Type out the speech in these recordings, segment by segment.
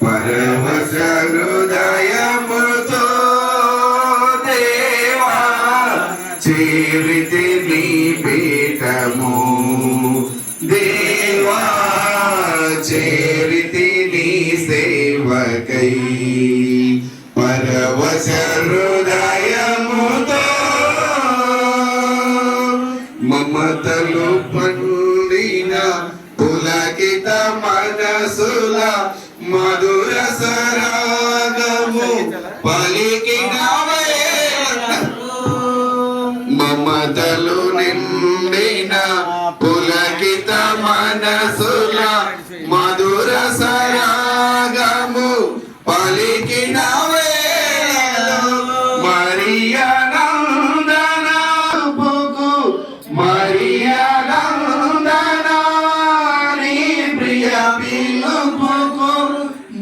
పరవశ హృదయముతో దేవా చేరితి నీ పీఠము దేవా చేరితి నీ సేవకై పరవశ హృదయముతో మమతలు పండిన పులకిత మనసుల మధుర సరాగము పలికిన మమతలు నిండిన పులకిత మనసుల మధుర సరాగము పలికిన మరియా నందన పొగు మరియా నందన నీ ప్రియ పిలుపుకు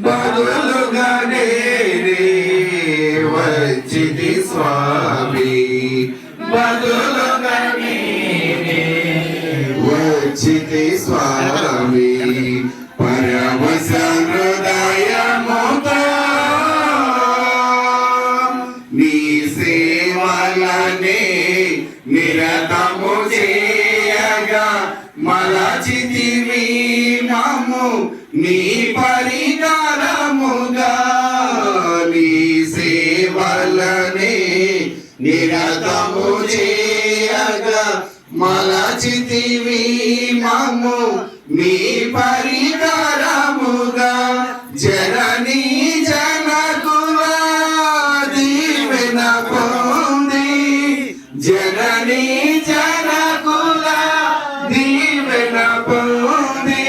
బదులుగా నేనే వచ్చితి స్వామి బదులుగా నేనే వచ్చితి స్వామి పరవశ హృదయముతో నీ సేవలనే నిరతము చేయగా మలచితివి మమ్ము నీ పరికరముగా నీ సేవలనే నిరతము చేయగా మలచితివి మమ్ము నీ పరికరముగా జననీ జనకుల దీవెన పొంది జననీ జనకుల దీవెన పొంది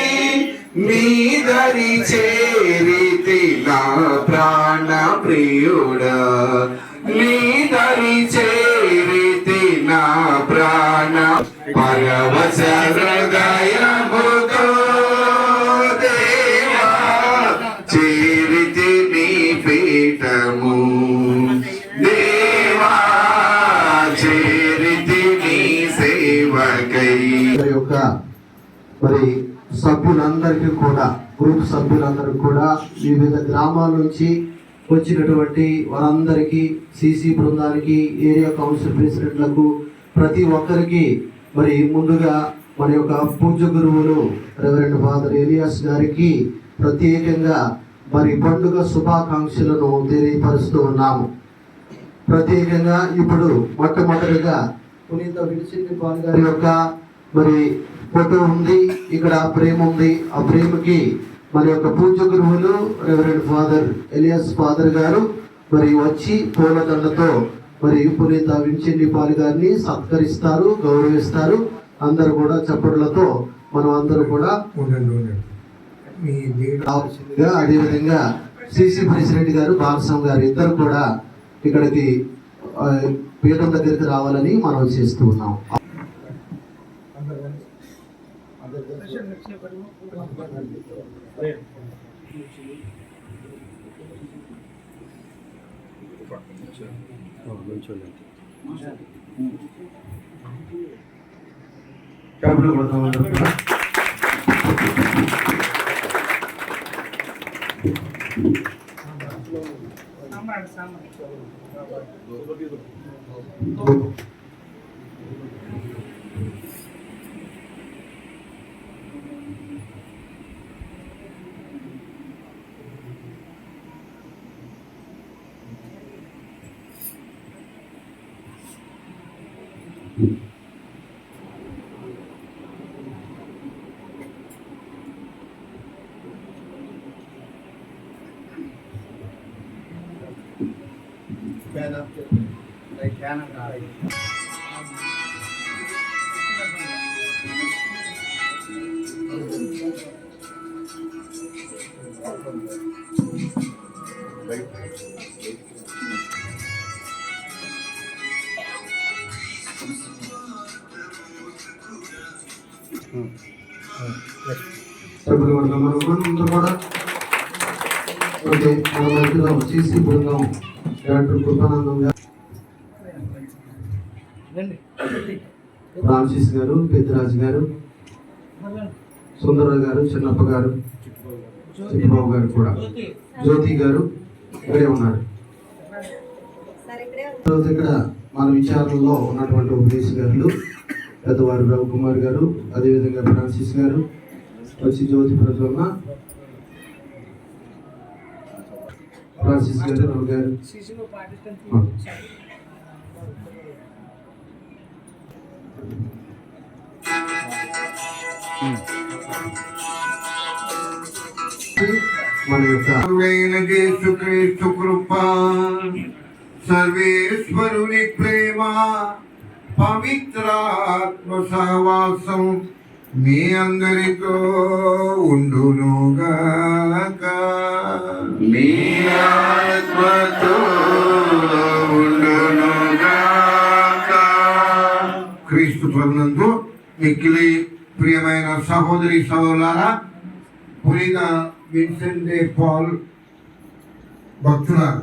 నీదరి చేరితి నా ప్రాణ ప్రియుడా నీదరి చేరితి నా ప్రాణ పరవశ హృదయముతో దేవా చేరితి నీ పీఠము దేవా చేరితి నీ సేవకై యొక్క మరి సభ్యులందరికీ కూడా గ్రూప్ సభ్యులందరూ కూడా వివిధ గ్రామాల నుంచి వచ్చినటువంటి వారందరికీ సిసి బృందానికి ఏరియా కౌన్సిల్ ప్రెసిడెంట్లకు ప్రతి ఒక్కరికి మరి ముందుగా మన యొక్క పూజ్య గురువులు రెవరెండ్ ఫాదర్ ఎలియాస్ గారికి ప్రత్యేకంగా మరి పండుగ శుభాకాంక్షలను తెలియపరుస్తూ ఉన్నాము. ప్రత్యేకంగా ఇప్పుడు మొట్టమొదటిగా పునీత విన్సెంట్ పాల్ గారి యొక్క మరి ఫోటో ఉంది, ఇక్కడ ప్రేమ ఉంది. ఆ ప్రేమకి మన యొక్క పూజ్య గురువులు రెవరెండ్ ఫాదర్ ఎలియాస్ ఫాదర్ గారు మరి వచ్చి పూలదండతో మరి పునీత విన్సెంట్ పాల్ గారిని సత్కరిస్తారు, గౌరవిస్తారు. అందరూ కూడా చప్పట్లతో మనం అందరూ కూడా రావాల్సిందిగా, అదేవిధంగా సిసి ప్రెసిడెంట్ గారు బాలస్వామి గారు ఇద్దరు కూడా ఇక్కడికి పీఠం దగ్గరికి రావాలని మనం చేస్తూ ఉన్నాం. చేసి బృందం డాక్టర్ కృపానందం గారు, ఫ్రాన్సిస్ గారు, పెద్దరాజు గారు, సుందరరావు గారు, చిన్నప్ప గారు, చిట్టుబాబు గారు కూడా, జ్యోతి గారు ఇక్కడే ఉన్నారు. తర్వాత ఇక్కడ మన విచారణలో ఉన్నటువంటి ఉపదేశకులు పెద్దవారు రవికుమార్ గారు, అదేవిధంగా ఫ్రాన్సిస్ గారు వచ్చి జ్యోతి ప్రజ్వలన, ఫ్రాన్సిస్ గారు, రవి గారు. మన యొక్క యేసుక్రీస్తు కృప, సర్వేశ్వరుని ప్రేమ, పవిత్రాత్మ సహవాసం మీ అందరితో ఉండునుగాక. మీ ఆత్మతో ఉండునుగాక. క్రీస్తు ప్రభునందు మిక్కిలి ప్రియమైన సహోదరి సహోదరులారా, పునీత విన్సెంట్ డే పాల్ భక్తులారా,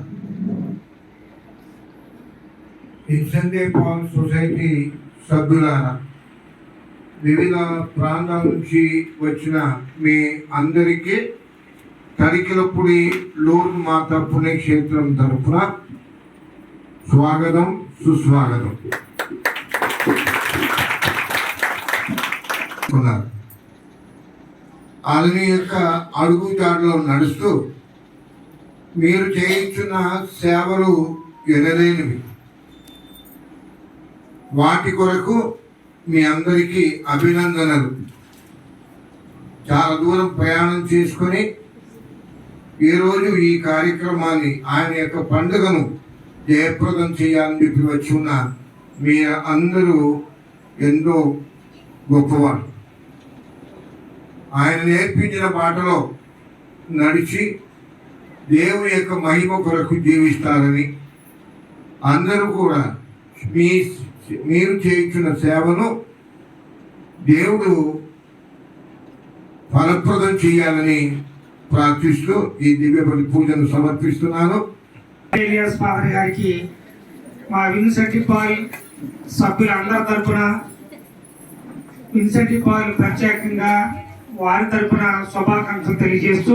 విన్సెంట్ డే పాల్ సొసైటీ సభ్యులారా, వివిధ ప్రాంతాల నుంచి వచ్చిన మీ అందరికీ తరికిలపూడి లూర్ద్ మాత పుణ్యక్షేత్రం తరఫున స్వాగతం, సుస్వాగతం. ఆయన యొక్క అడుగుజాడలో నడుస్తూ మీరు చేయించున్న సేవలు ఎనలేనివి. వాటి కొరకు మీ అందరికీ అభినందనలు. చాలా దూరం ప్రయాణం చేసుకొని ఈరోజు ఈ కార్యక్రమాన్ని, ఆయన యొక్క పండుగను జయప్రదం చేయాలని చెప్పి వచ్చి ఉన్న మీ అందరూ ఎంతో గొప్పవారు. ఆయన నేర్పించిన బాటలో నడిచి దేవుని యొక్క మహిమ కొరకు జీవిస్తారని, అందరూ కూడా మీరు చేయించిన సేవను దేవుడు ఫలప్రదం చేయాలని ప్రార్థిస్తూ ఈ దివ్యబలి పూజను సమర్పిస్తున్నాను. ఫాదర్ గారికి మా విన్సెంట్ పాల్ సభ్యులందరి తరపున, విన్సెంట్ పాల్ ప్రత్యేకంగా వారి తరపున శుభాకాంక్షలు తెలియజేస్తూ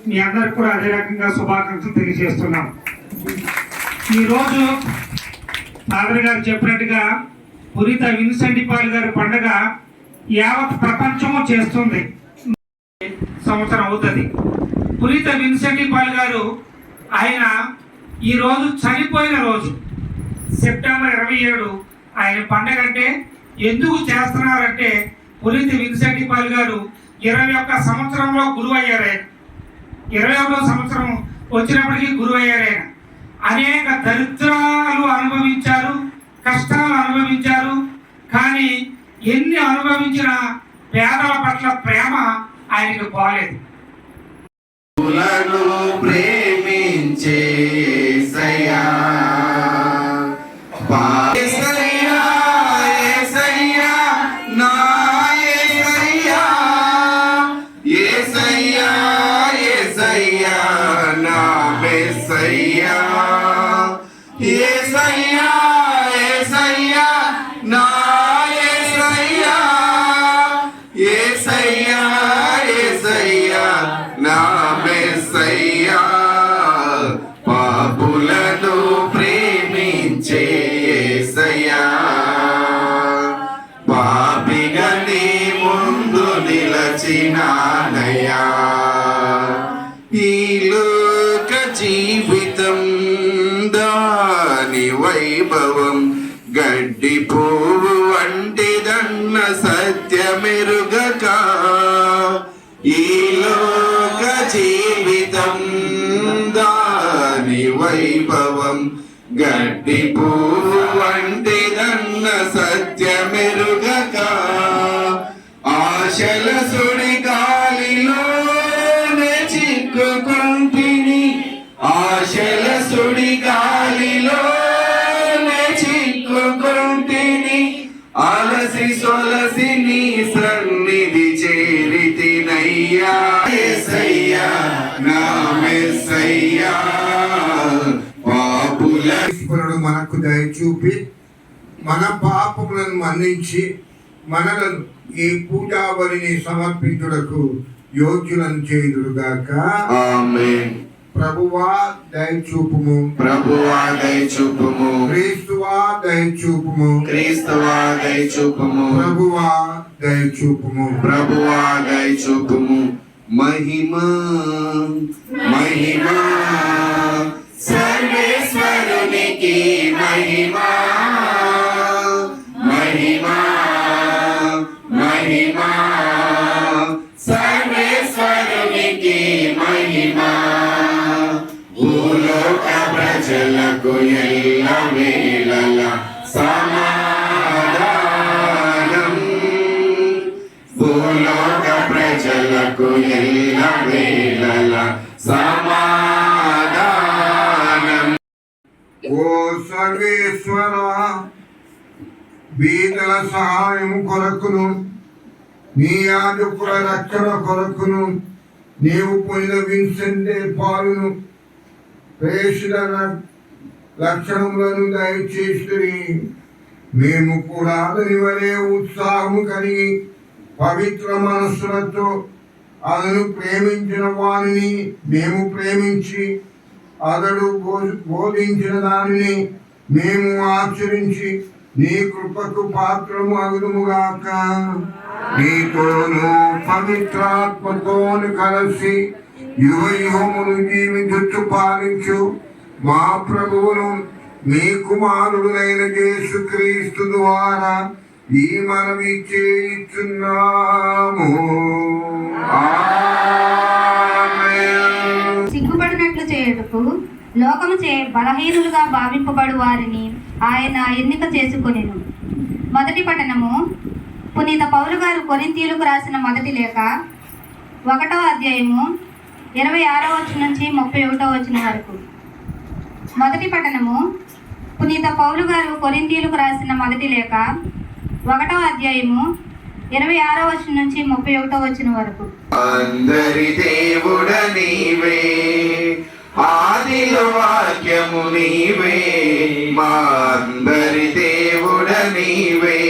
మీ అందరికి కూడా అదే రకంగా శుభాకాంక్షలు తెలియజేస్తున్నాం. ఈరోజు ఫాదర్ గారు చెప్పినట్టుగా పునీత విన్సెంట్ పాల్ గారి పండుగ యావత్ ప్రపంచము చేస్తుంది. సంవత్సరం అవుతుంది. పునీత విన్సెంట్ పాల్ గారు ఆయన ఈ రోజు చనిపోయిన రోజు సెప్టెంబర్ 27 ఆయన పండుగ. అంటే ఎందుకు చేస్తున్నారంటే పునీత విన్సెంట్ పాల్ గారు 21 సంవత్సరంలో గురువయ్యారు. ఆయన 21వ సంవత్సరం వచ్చినప్పటికీ గురువయ్యారు. ఆయన అనేక దరిద్రాలు అనుభవించారు, కష్టాలు అనుభవించారు. కానీ ఎన్ని అనుభవించిన పేదల పట్ల ప్రేమ ఆయనకు పోలేదు. ప్రేమించే యేసయ్యా, యేసయ్యా, యేసయ్యా, నా యేసయ్యా, యేసయ్యా, యేసయ్యా, నా మెస్సయ్యా, యేసయ్యా, యేసయ్యా, నా యేసయ్యా, యేసయ్యా, యేసయ్యా, నా మెస్సయ్యా, పాపులను ప్రేమించే యేసయ్యా, పాపిగా నీ ముందు నిలచినానయ్యా. ఈ లోక జీవితం దాని వైభవం గడ్డి పువ్వు వంటిదన్న సత్యమెరుగక, ఈ లోక జీవితం దాని వైభవం గడ్డి పువ్వు వంటిదన్న సత్యమెరుగక, ఆశల సుడి గాలిలోనే చిక్కుకుంటిని, ఆశల సుడి గాలిలోనే చిక్కుకుంటిని, అలసి సొలసి నీ సన్నిధి చేరితినయ్యా. యేసయ్యా, నా మెస్సయ్యా, పాపుల ఈశ్వరుడు మనకు దయ చూపి మన పాపములను మన్నించి మనలను ఈ పూజాబలిని సమర్పించుటకు యోగ్యులను చేయుదురుగాక. ఆమేన్. ప్రభువా దయచూపుము. ప్రభువా దయచూపుము. క్రీస్తువా దయచూపుము. క్రీస్తువా దయచూపుము. ప్రభువా దయచూపుము. ప్రభువా దయచూపుము. మహిమా మహిమా సర్వేశ్వరునికి మహిమా మహిమా మహిమా సర్వేశ్వరునికి మహిమా. భూలోక ప్రజలకు ఎల్ల వేళల సమాధానం. భూలోక ప్రజలకు ఎల్ల వేళల సమాధానం. ఓ సర్వేశ్వర, బీదల సహాయం కొరకును నీ యాజకుల రక్షణ కొరకును నీవు పొందిన విన్సెంట్ పాలును ప్రేషిత లక్షణములను దయచేసి మేము కూడా అతని వలె ఉత్సాహము కలిగి పవిత్ర మనస్సులతో అతను ప్రేమించిన వారిని మేము ప్రేమించి అతడు బోధించిన దానిని మేము ఆచరించి నీ కృపకు పాత్రము అగుదుముగాక. నీతోను పవిత్రాత్మతోను కలిసి యుగయుగములు జీవించు పాలించు మా ప్రభువును మీ కుమారుడైన యేసుక్రీస్తు ద్వారా ఈ మనవి చేయుచున్నాము. ఆమేన్. సిగ్గుపడినట్లు చేయుటకు లోకము చే బలహీనులుగా భావింపబడు వారిని ఆయన ఎన్నిక చేసుకొనెను. మొదటి పఠనము పునీత పౌలు గారు కొరింథీయులకు రాసిన మొదటి లేఖ 1వ అధ్యాయము 26వ వచనం నుంచి 31వ వచనం వరకు. మొదటి పఠనము పునీత పౌలు గారు కొరింథీయులకు రాసిన మొదటి లేఖ 1వ అధ్యాయము 26వ వచనం నుంచి 31వ వచనం వరకు. అందరి దేవుడ నీవే, ఆదిలో వాక్యము నీవే, మా అందరి దేవుడ నీవే.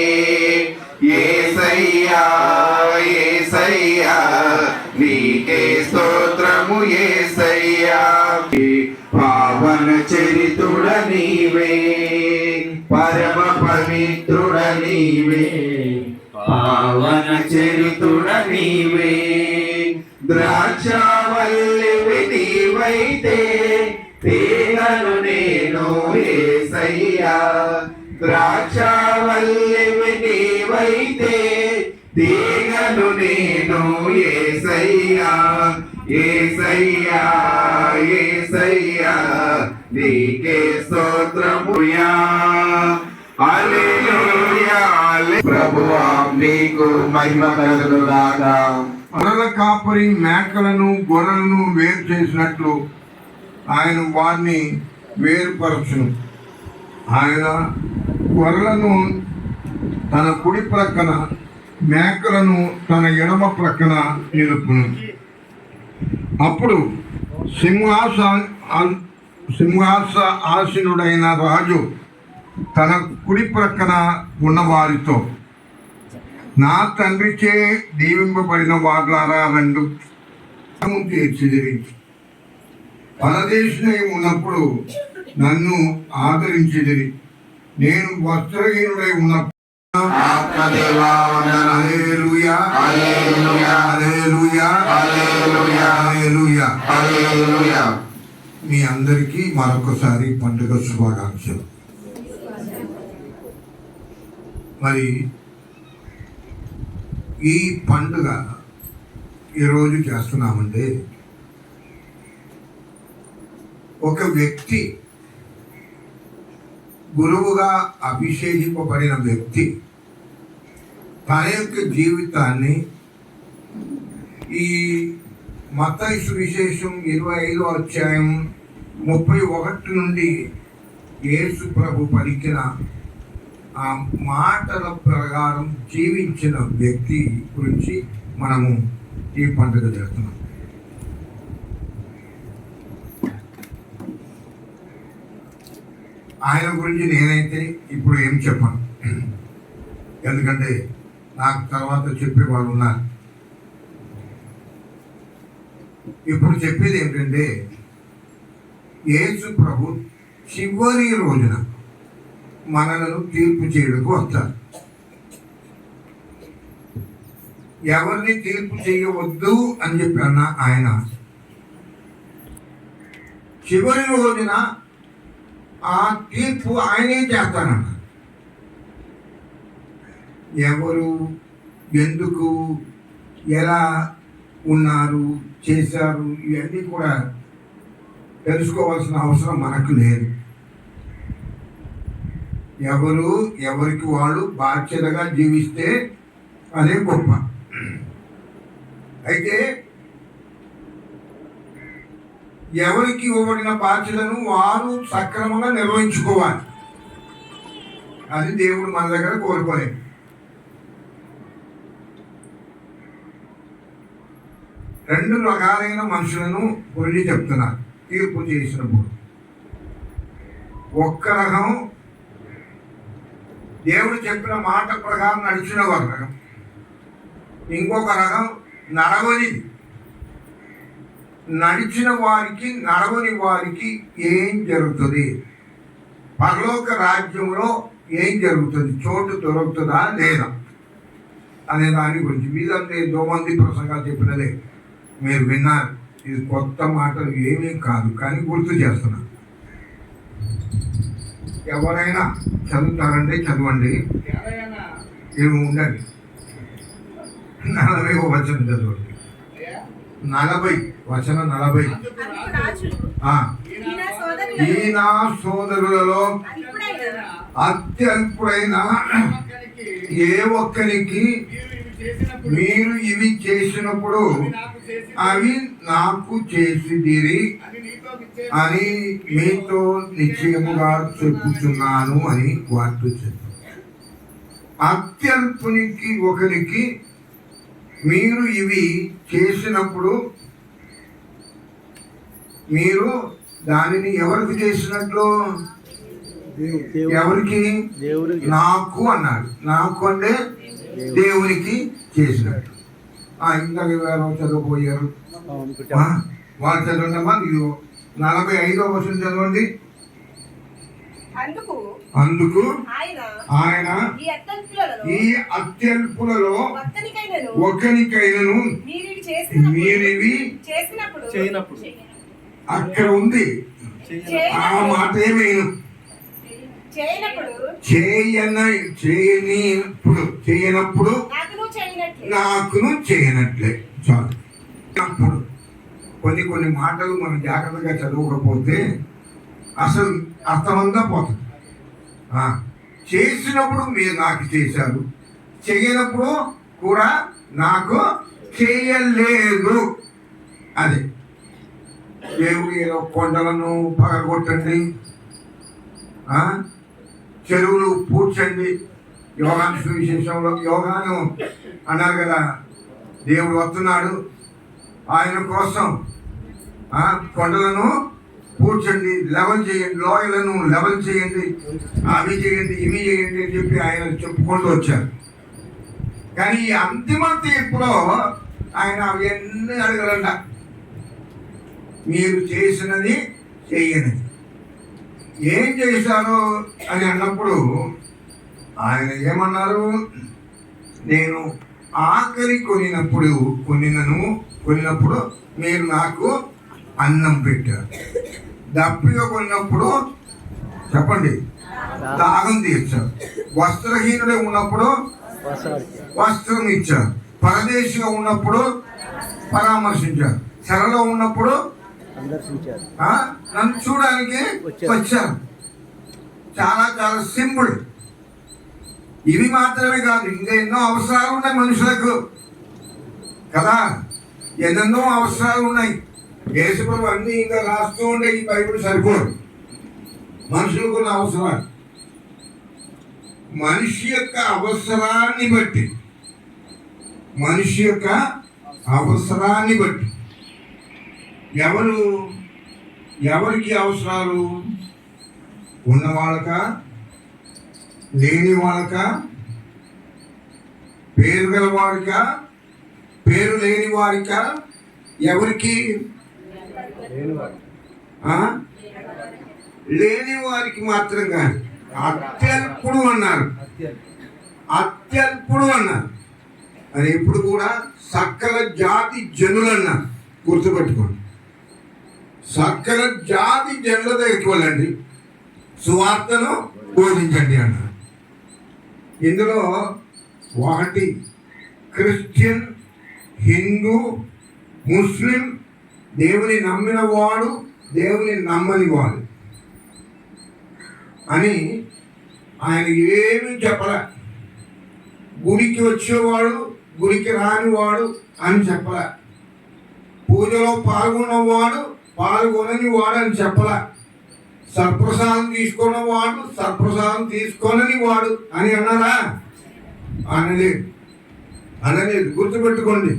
యేసయ్యా యేసయ్యా నీకే స్తోత్రము యేసయ్యా. పావన చరితుడ నీవే, పరమ పవిత్రుడ నీవే, పావన చరితుడ నీవే. ద్రాక్షావల్లివి నీవైతే తీగను నేను యేసయ్యా. ద్రాక్షావల్లివి నీవైతే తీగను నేను యేసయ్యా. యేసయ్యా యేసయ్యా నీకే స్తోత్రముయా. హల్లెలూయా. ప్రభువా నీకు మహిమ కలుగుగాక. గొర్రెల కాపరి మేకలను గొర్రెలను వేరు చేసినట్లు ఆయన వారిని వేరుపరచును. ఆయన గొర్రెలను తన కుడి ప్రక్కన మేకలను తన ఎడమ ప్రక్కన నిలుపును. అప్పుడు సింహాసనుడైన రాజు తన కుడి ప్రక్కన ఉన్నవారితో, నా తండ్రిచే దీవింపబడిన వాగ్లారా రెండు తీర్చిదిరి. పరదేశునై ఉన్నప్పుడు నన్ను ఆదరించిదిరి. నేను వస్త్రహీనుడై ఉన్నప్పుడు ఆత్మదేవా వందనాలు. హల్లెలూయా హల్లెలూయా హల్లెలూయా హల్లెలూయా హల్లెలూయా. హల్లెలూయా. మీ అందరికీ మరొకసారి పండుగ శుభాకాంక్షలు. మరి ఈ పండుగ ఈరోజు చేస్తున్నామంటే ఒక వ్యక్తి, గురువుగా అభిషేకింపబడిన వ్యక్తి తన యొక్క జీవితాన్ని ఈ మత్తయి సువిశేషం 25వ అధ్యాయం 31 నుండి యేసు ప్రభు పలికిన ఆ మాటల ప్రకారం జీవించిన వ్యక్తి గురించి మనము ఈ పండుగ చేస్తున్నాం. ఆయన గురించి నేనైతే ఇప్పుడు ఏం చెప్పను, ఎందుకంటే నాకు తర్వాత చెప్పేవాళ్ళు ఉన్నారు. ఇప్పుడు చెప్పేది ఏంటంటే యేసు ప్రభు చివరి రోజున మనలను తీర్పు చేయడానికి వస్తారు. ఎవరిని తీర్పు చేయవద్దు అని చెప్పి అన్న ఆయన చివరి రోజున ఆ తీర్పు ఆయనే చేస్తానన్న. ఎవరు ఎందుకు ఎలా ఉన్నారు చేశారు ఇవన్నీ కూడా తెలుసుకోవాల్సిన అవసరం మనకు లేదు. ఎవరు ఎవరికి వాళ్ళు బాధ్యతగా జీవిస్తే అదే గొప్ప. అయితే ఎవరికి ఇవ్వబడిన బాధ్యతను వారు సక్రమంగా నిర్వహించుకోవాలి. అది దేవుడు మన దగ్గర కోరుకోలేదు. రెండు రకాలైన మనుషులను గురించి చెప్తున్నారు తీర్పు చేసినప్పుడు. ఒక్క రకం దేవుడు చెప్పిన మాట ప్రకారం నడిచిన ఒక రకం, ఇంకొక రకం నడవని. నడిచిన వారికి నడవని వారికి ఏం జరుగుతుంది, పరలోక రాజ్యంలో ఏం జరుగుతుంది, చోటు దొరుకుతుందా లేదా అనే దాని గురించి మీదంతా ఎంతో మంది ప్రసంగాలు చెప్పినదే మీరు విన్నారు. ఇది కొత్త మాటలు ఏమీ కాదు, కానీ గుర్తు చేస్తున్నా. ఎవరైనా చదువుతారంటే చదవండి, ఏమి ఉండండి. 40వ వచనం చదవండి. 40 వచనం 40. ఈ నా సోదరులలో అత్యల్పుడైన ఏ ఒక్కరికి మీరు ఇవి చేసినప్పుడు అవి నాకు చేసిదిరి అని మీతో నిశ్చయముగా చెప్పుచున్నాను అని వార్త చెప్పారు. అత్యల్పునికి ఒకరికి మీరు ఇవి చేసినప్పుడు మీరు దానిని ఎవరికి చేసినట్లు, ఎవరికి? నాకు అన్నాడు. నాకు అంటే దేవునికి చేసినట్టు. ఇంకా ఎవరు చదవబోయారు వాళ్ళు చదవండమ్మా. మీరు 45వ వచనం చదవండి. అందుకు ఆయన ఈ అత్యల్పులలో ఒకరికైనను మీరివి అక్కడ ఉంది. ఆ మాట ఏమైనా చేయనప్పుడు నాకును చేయనట్లే. చాలు. అప్పుడు కొన్ని మాటలు మనం జాగ్రత్తగా చదవకపోతే అసలు అర్థమంతా పోతుంది. చేసినప్పుడు మీరు నాకు చేశారు, చేయనప్పుడు కూడా నాకు చేయలేదు. అదే దేవుడు ఏదో కొండలను పగలగొట్టండి, చెరువులు పూడ్చండి. యోగాను సువిశేషంలో యోగాను అన్నారు కదా, దేవుడు వస్తున్నాడు ఆయన కోసం. కొండలను పూడ్చండి, లెవెల్ చేయండి, లోయలను లెవెల్ చేయండి, అవి చేయండి ఇవి చేయండి అని చెప్పి ఆయన చెప్పుకుంటూ వచ్చారు. కానీ ఈ అంతిమ తీర్పులో ఆయన అవన్నీ అడగలంట. మీరు చేసినది చేయనిది ఏం చేశారో అని అన్నప్పుడు ఆయన ఏమన్నారు? నేను ఆకలి కొనినప్పుడు మీరు నాకు అన్నం పెట్టారు, దప్పిగా కొన్నప్పుడు చెప్పండి దాహం తీర్చారు, వస్త్రహీనుడే ఉన్నప్పుడు వస్త్రం ఇచ్చారు, పరదేశిగా ఉన్నప్పుడు పరామర్శించారు, చెరలో ఉన్నప్పుడు నన్ను చూడడానికి వచ్చారు. చాలా చాలా సింపుల్. ఇవి మాత్రమే కాదు, ఇంకా ఎన్నో అవసరాలు ఉన్నాయి మనుషులకు కదా, ఎన్నెన్నో అవసరాలు ఉన్నాయి. యేసుప్రభు అన్ని ఇంకా రాస్తూ ఉండే ఈ బైబిల్ సరిపోదు. మనుషులకు ఉన్న అవసరాలు, మనిషి యొక్క అవసరాన్ని బట్టి ఎవరికి అవసరాలు ఉన్నవాళ్ళక, లేని వాళ్ళక, పేరు గల వారిక, పేరు లేని వారిక, ఎవరికి? ఆ? లేని వారికి మాత్రం కాదు, అత్యల్పుడు అన్నారు. అత్యల్పుడు అన్నారు. అది ఎప్పుడు కూడా సకల జాతి జనులు అన్నారు. గుర్తుపెట్టుకోండి, సకల జాతి జనుల దగ్గరికి వెళ్ళండి, సువార్తను బోధించండి అన్నారు. ఇందులో ఒకటి క్రిస్టియన్, హిందూ, ముస్లిం, దేవుని నమ్మిన వాడు, దేవుని నమ్మని వాడు అని ఆయన ఏమీ చెప్పలే. గుడికి వచ్చేవాడు, గుడికి రానివాడు అని చెప్పలే. పూజలో పాల్గొన్నవాడు, పాల్గొనని వాడు అని చెప్పలే. సర్ప్రసాదం తీసుకున్నవాడు, సర్ప్రసాదం తీసుకోనని వాడు అని అన్నారా? అనలేదు. గుర్తుపెట్టుకోండి,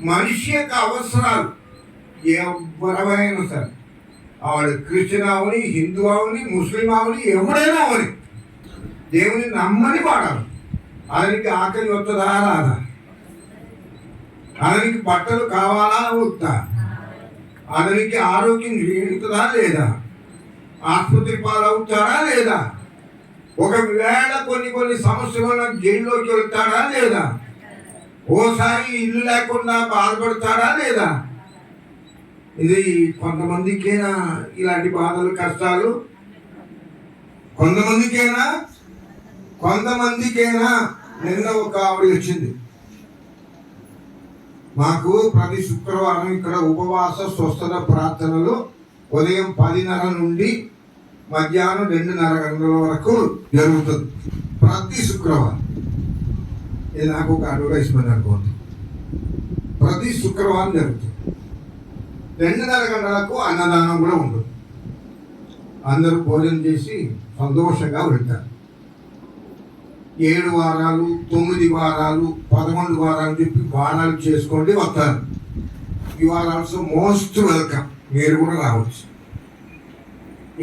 మనిషి యొక్క అవసరాలు ఎవరైనా సరే, వాడు క్రిస్టియన్ అవని, హిందూ అవని, ముస్లిం అవని, ఎవరైనా అవని, దేవుని నమ్మని వాడాలి. అతనికి ఆకలి వస్తుందా రాదా? అతనికి బట్టలు కావాలా వద్దా? అతనికి ఆరోగ్యం జరుగుతుందా లేదా? ఆసుపత్రి పాలవుతాడా లేదా? ఒకవేళ కొన్ని సమస్యల జైల్లోకి వెళ్తాడా లేదా? ఓసారి ఇల్లు లేకుండా బాధపడతాడా లేదా? ఇది కొంతమందికేనా ఇలాంటి బాధలు, కష్టాలు? కొంతమందికేనా? నిన్న ఒక ఆవిడ వచ్చింది మాకు. ప్రతి శుక్రవారం ఇక్కడ ఉపవాస స్వస్థత ప్రార్థనలు ఉదయం 10:30 నుండి మధ్యాహ్నం 2:30 గంటల వరకు జరుగుతుంది ప్రతి శుక్రవారం. ఇది నాకు ఒక అడ్వర్టైజ్మెంట్ అనుకోండి. ప్రతి శుక్రవారం జరుగుతుంది. 2:30 గంటలకు అన్నదానం కూడా ఉంటుంది. అందరూ భోజనం చేసి సంతోషంగా వెళ్తారు. 7 వారాలు, 9 వారాలు, 11 వారాలు చెప్పి వారాలు చేసుకోండి వస్తారు. You are also most welcome. మీరు కూడా రావచ్చు.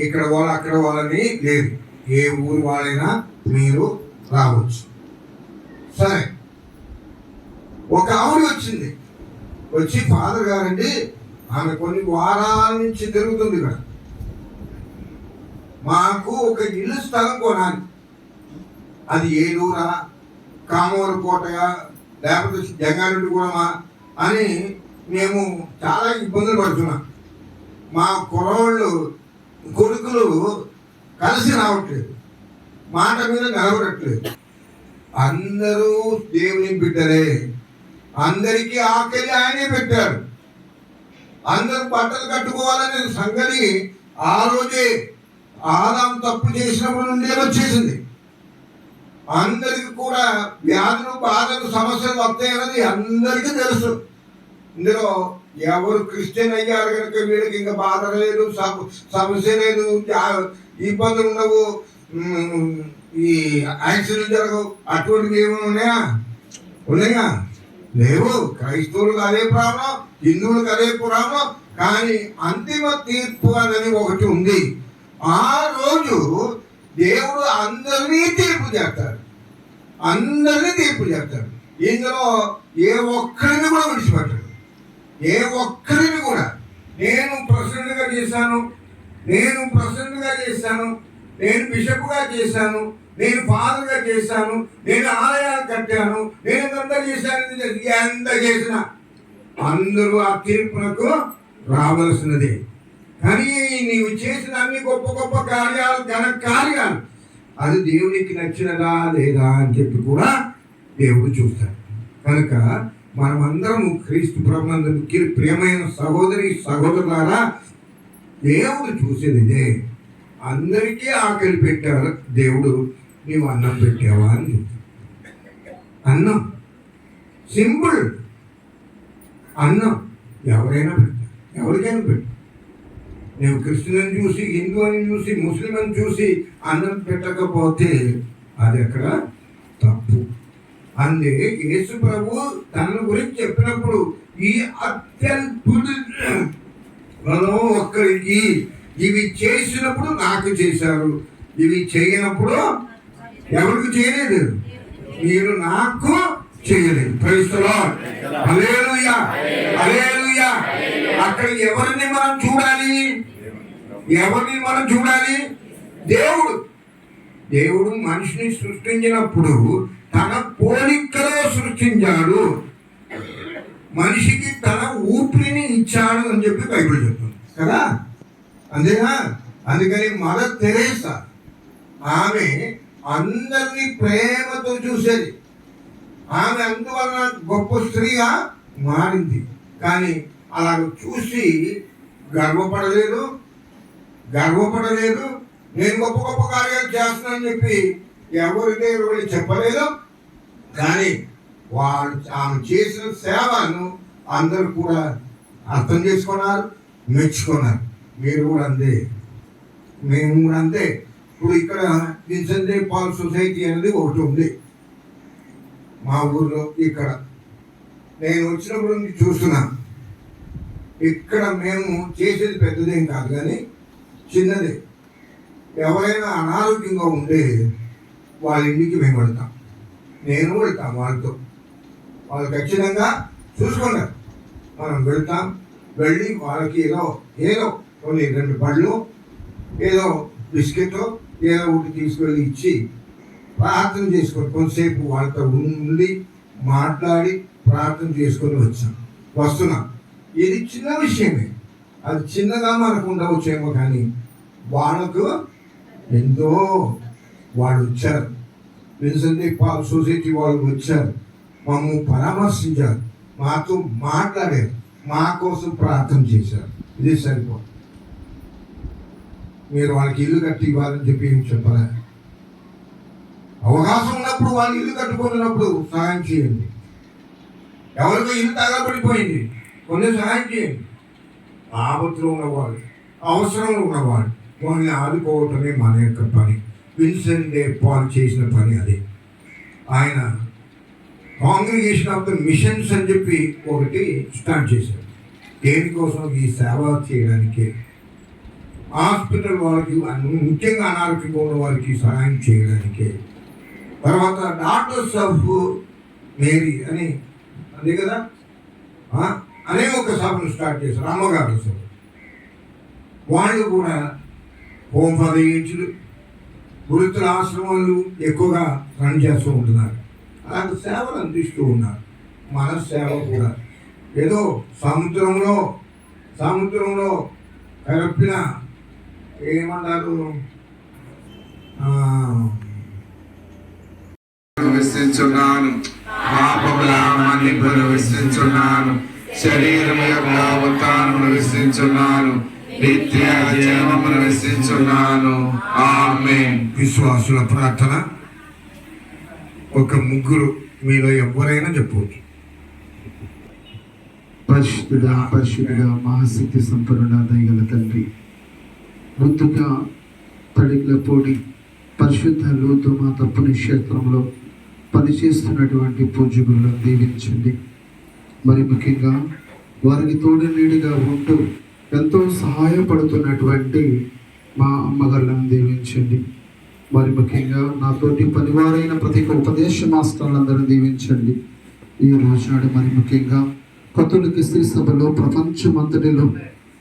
ఇక్కడ వాళ్ళు అక్కడ వాళ్ళని లేదు, ఏ ఊరు వాళ్ళైనా మీరు రావచ్చు. సరే, ఒక ఆవిడ వచ్చింది. వచ్చి ఫాదర్ గారండి, ఆమె కొన్ని వారాల నుంచి తిరుగుతుంది ఇక్కడ, మాకు ఒక ఇల్లు స్థలం కొనాలి. అది ఏలూరా, కామవరం కోటగా, లేకపోతే జంగారెడ్డి కూడా అని మేము చాలా ఇబ్బందులు పడుతున్నాం. మా కుర్రోళ్ళు కొడుకులు కలిసి రావట్లేదు, మాట మీద నిలబడట్లేదు. అందరూ దేవుని బిడ్డలే, అందరికీ ఆకలి ఆయనే పెట్టాడు. అందరూ బట్టలు కట్టుకోవాలనే సంగతి ఆ రోజే ఆదాం తప్పు చేసినప్పుడు నుండే వచ్చేసింది. అందరికి కూడా వ్యాధులు, బాధలు, సమస్యలు వస్తాయన్నది అందరికీ తెలుసు. ఇందులో ఎవరు క్రిస్టియన్ అయ్యారు కనుక వీళ్ళకి ఇంకా బాధ లేదు, సమస్య లేదు, ఇబ్బందులు ఉండవు, ఈ యాక్సిడెంట్ జరగవు, అటువంటివి ఏమైనా ఉన్నాయా? లేవు. క్రైస్తవులకు అదే ప్రాబ్లం, హిందువులకు అదే ప్రాబ్లం. కానీ అంతిమ తీర్పు అనేది ఒకటి ఉంది. ఆ రోజు దేవుడు అందరినీ తీర్పు చేస్తాడు. ఇందులో ఏ ఒక్కరిని కూడా విడిచిపెట్టాడు. ఏ ఒక్కరిని కూడా నేను ప్రెసిడెంట్గా చేశాను, నేను బిషప్గా చేశాను, నేను ఫాదర్గా చేశాను, నేను ఆలయాలు కట్టాను, నేను ఎంత చేశాను, ఎంత చేసినా అందరూ ఆ తీర్పునకు రావలసినదే. కానీ నీవు చేసిన అన్ని గొప్ప గొప్ప కార్యాలు, ఘన కార్యాలు, అది దేవునికి నచ్చినదా లేదా అని చెప్పి కూడా దేవుడు చూస్తాడు. కనుక మనమందరం క్రీస్తు ప్రభునందు ప్రియమైన సహోదరులారా, దేవుడు చూసేది ఇదే. అందరికీ ఆకలి పెట్టారు దేవుడు, నీవు అన్నం పెట్టావా అని చూస్తాడు. అన్నం సింపుల్. అన్నం ఎవరైనా పెడతారు, ఎవరికైనా పెట్టారు. నేను క్రిస్టియన్ చూసి, హిందూ అని చూసి, ముస్లిం అని చూసి అన్నం పెట్టకపోతే అది ఎక్కడ తప్పు. అందే యేసు ప్రభు తన గురించి చెప్పినప్పుడు ఈ అత్యల్పులలో ఒక్కరికి ఇవి చేసినప్పుడు నాకు చేశారు, ఇవి చేయనప్పుడు ఎవరికి చేయలేదు, మీరు నాకు చేయలేదు. Praise the lord. Hallelujah, hallelujah. అక్కడ ఎవరిని మనం చూడాలి? ఎవరిని మనం చూడాలి? దేవుడు. దేవుడు మనిషిని సృష్టించినప్పుడు తన పోలికలో సృష్టించాడు, మనిషికి తన ఊపిరిని ఇచ్చాడు అని చెప్పి బైబిల్ చెప్తుంది కదా, అంతేనా? అందుకని మదర్ తెరేసా ఆమె అందరినీ ప్రేమతో చూసేది. ఆమె అందువలన గొప్ప స్త్రీగా మారింది. కానీ అలా చూసి గర్వపడలేదు. నేను గొప్ప గొప్ప కార్యాలు చేస్తున్నానని చెప్పి ఎవరిదే చెప్పలేదు. కానీ ఆమె చేసిన సేవను అందరూ కూడా అర్థం చేసుకున్నారు, మెచ్చుకున్నారు. మీరు కూడా అంతే, మేము కూడా అంతే. ఇప్పుడు ఇక్కడ విన్సెంట్ డే పాల్ సొసైటీ అనేది ఒకటి ఉంది మా ఊర్లో. ఇక్కడ నేను వచ్చినప్పుడు నుంచి చూస్తున్నాను. ఇక్కడ మేము చేసేది పెద్దదేం కాదు, కానీ చిన్నదే. ఎవరైనా అనారోగ్యంగా ఉంటే వాళ్ళ ఇంటికి మేము వెళ్తాం, నేను వెళ్తాం వాళ్ళతో. వాళ్ళు ఖచ్చితంగా చూసుకున్నారు. మనం వెళ్తాం, వెళ్ళి వాళ్ళకి ఏదో కొన్ని 2 బళ్ళు, ఏదో బిస్కెట్, ఏదో ఒకటి తీసుకెళ్ళి ఇచ్చి ప్రార్థన చేసుకొని కొంతసేపు వాళ్ళతో ఉండి మాట్లాడి ప్రార్థన చేసుకొని వస్తున్నాం. ఇది చిన్న విషయమే. అది చిన్నగా మనకు ఉండవచ్చేమో, కానీ వాళ్ళకు ఎంతో వాళ్ళు వచ్చారు. విన్సెంట్ డే పాల్ సొసైటీ వాళ్ళు వచ్చారు, మమ్మల్ని పరామర్శించారు, మాతో మాట్లాడారు, మా కోసం ప్రార్థన చేశారు. ఇది సరిపోదు. మీరు వాళ్ళకి ఇల్లు కట్టి ఇవ్వాలని చెప్పి ఏం చెప్పరా? అవకాశం ఉన్నప్పుడు వాళ్ళు ఇల్లు కట్టుకున్నప్పుడు సహాయం చేయండి. ఎవరికో ఇల్లు తగలబడిపోయింది, కొన్ని సహాయం చేయండి. ఆపత్తులో ఉన్నవాడు, అవసరంలో ఉన్నవాడు, వాళ్ళని ఆదుకోవటమే మన యొక్క పని. విన్సెంట్ డే పాల్ చేసిన పని అదే. ఆయన కాంగ్రిగేషన్ ఆఫ్ ద మిషన్స్ అని చెప్పి ఒకటి స్టార్ట్ చేశారు. దేనికోసం? ఈ సేవ చేయడానికి, హాస్పిటల్ వాళ్ళకి, ముఖ్యంగా అనారోగ్యంగా ఉన్న వారికి సహాయం చేయడానికి. తర్వాత డాక్టర్స్ ఆఫ్ మేరీ అని అదే కదా అనే ఒక సభను స్టార్ట్ చేశారు, అమ్మగారు సభ. వాళ్ళు కూడా హోమ్ ఫర్ ఏజ్డ్, వృత్తుల ఆశ్రమాలు ఎక్కువగా రన్ చేస్తూ ఉంటున్నారు. అలాంటి సేవలు అందిస్తూ ఉన్నారు. మన సేవ కూడా ఏదో సముద్రంలో కలిపిన ఏమన్నారు, విశ్వించున్నాను, పాపములామని విశ్వించున్నాను, శరీరం యొక్క ఉత్థానమును విశ్వించున్నాను, నిత్య జీవమును విశ్వించున్నాను. ఆమేన్. విశ్వాసుల ప్రార్థన ఒక 3 మీలో ఎవరైనా చెప్పవచ్చు. పరిశుద్ధుడా మహాశక్తి సంపన్నుడ దయగల తండ్రి, ముందుగా తడికలపూడి పరిశుద్ధ లోతు మా తప్పుని క్షేత్రంలో పనిచేస్తున్నటువంటి పూజకులను దీవించండి. మరి ముఖ్యంగా వారికి తోడు నీడిగా ఉంటూ ఎంతో సహాయపడుతున్నటువంటి మా అమ్మగారులను దీవించండి. మరి ముఖ్యంగా నాతోటి పనివారైన ప్రతి ఒక్క ఉపదేశ మాస్టర్లందరూ దీవించండి. ఈ రోజునాడు మరి ముఖ్యంగా కథోలిక స్త్రీ సభలో ప్రపంచమంతటిలో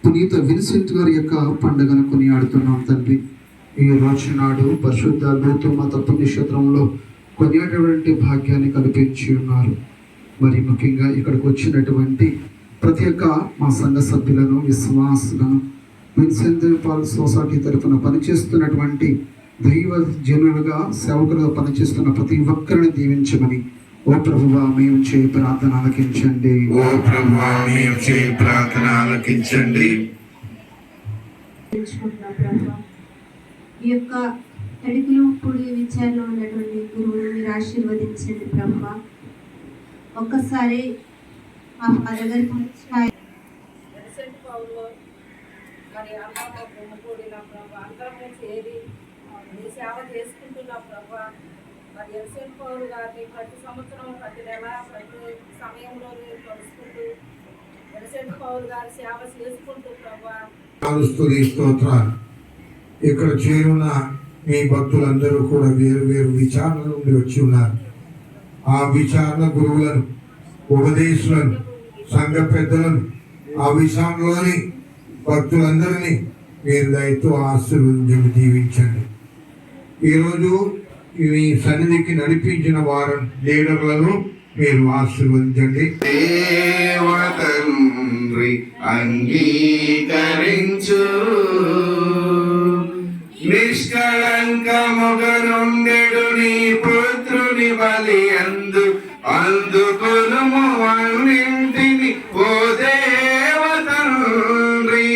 పునీత విన్సెంట్ గారి యొక్క పండుగను కొనియాడుతున్నాం తండ్రి. ఈ రోజునాడు పరిశుద్ధ లోతు మత పుణ్యక్షేత్రంలో కొనియాడేటువంటి భాగ్యాన్ని కల్పించి ఉన్నారు. మరి ముఖ్యంగా ఇక్కడికి వచ్చినటువంటి ప్రతి ఒక్క మా సంఘ సభ్యులను, విశ్వాసులను, విన్సెంట్ పాల్ సొసైటీ తరఫున పనిచేస్తున్నటువంటి దైవ జనులుగా సేవకులుగా పనిచేస్తున్న ప్రతి ఒక్కరిని దీవించమని ఓ ప్రభువా మేము చేయి ప్రార్థన ఆలకించండి. ఓ ప్రభువా మేము చేయి ప్రార్థన ఆలకించండి. ఈ యొక్క తడికిలపూడి విచారణలో ఉన్నటువంటి గురువును మీరు ఆశీర్వదించండి ప్రభువా. ఒక్కసారి ఆ దగ్గరికి మరి అమ్మ గుమ్మకూడిన ప్రభా అందరము చేరి మీ సేవ చేసుకుంటున్నాం ప్రభా. మరి ఎన్సెంట్ పౌరు గారిని ప్రతి సంవత్సరం, ప్రతి నెల, ప్రతి సమయంలో కలుసుకుంటూ ఎన్సెంట్ పౌరు గారి సేవ చేసుకుంటూ ప్రభా. ఇక్కడ చేరున్న మీ భక్తులందరూ కూడా వేరు వేరు విచారణ నుండి వచ్చి ఉన్నారు. ఆ విచారణ గురువులను, ఉపదేశులను, సంఘ పెద్దలను ఆ విషయంలోని భక్తులందరినీ మీరు దయతో ఆశీర్వదించి దీవించండి. ఈరోజు మీ సన్నిధికి నడిపించిన వారు లీడర్లను మీరు ఆశీర్వదించండి. దేవతండ్రి అంగీకరించు నిష్కళంకముగనుండెడు నీ పుత్రుని బలి అందుకొనుము అన్నింటిని ఓ దేవతండ్రి.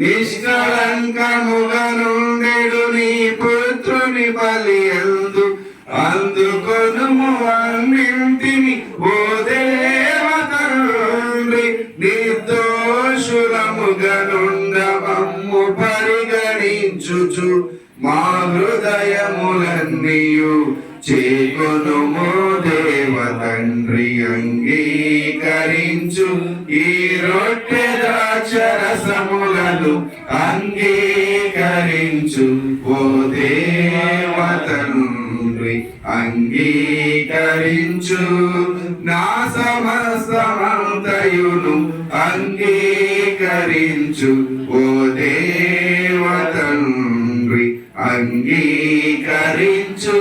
నిష్కళంకముగనుండెడు నీ పుత్రుని బలి అందుకొనుము అన్నింటిని ఓ దేవతండ్రి. నిర్దోషులముగనుండవమ్ము పరిగణించుచు మా హృదయములన్నీయు చేకొనుము దేవతండ్రి. అంగీకరించు ఈ రొట్టె ద్రాక్షరసములను అంగీకరించు ఓ దేవతండ్రి. అంగీకరించు నా సమస్తమంతయును అంగీకరించు ఓ దేవతండ్రి. అంగీకరించు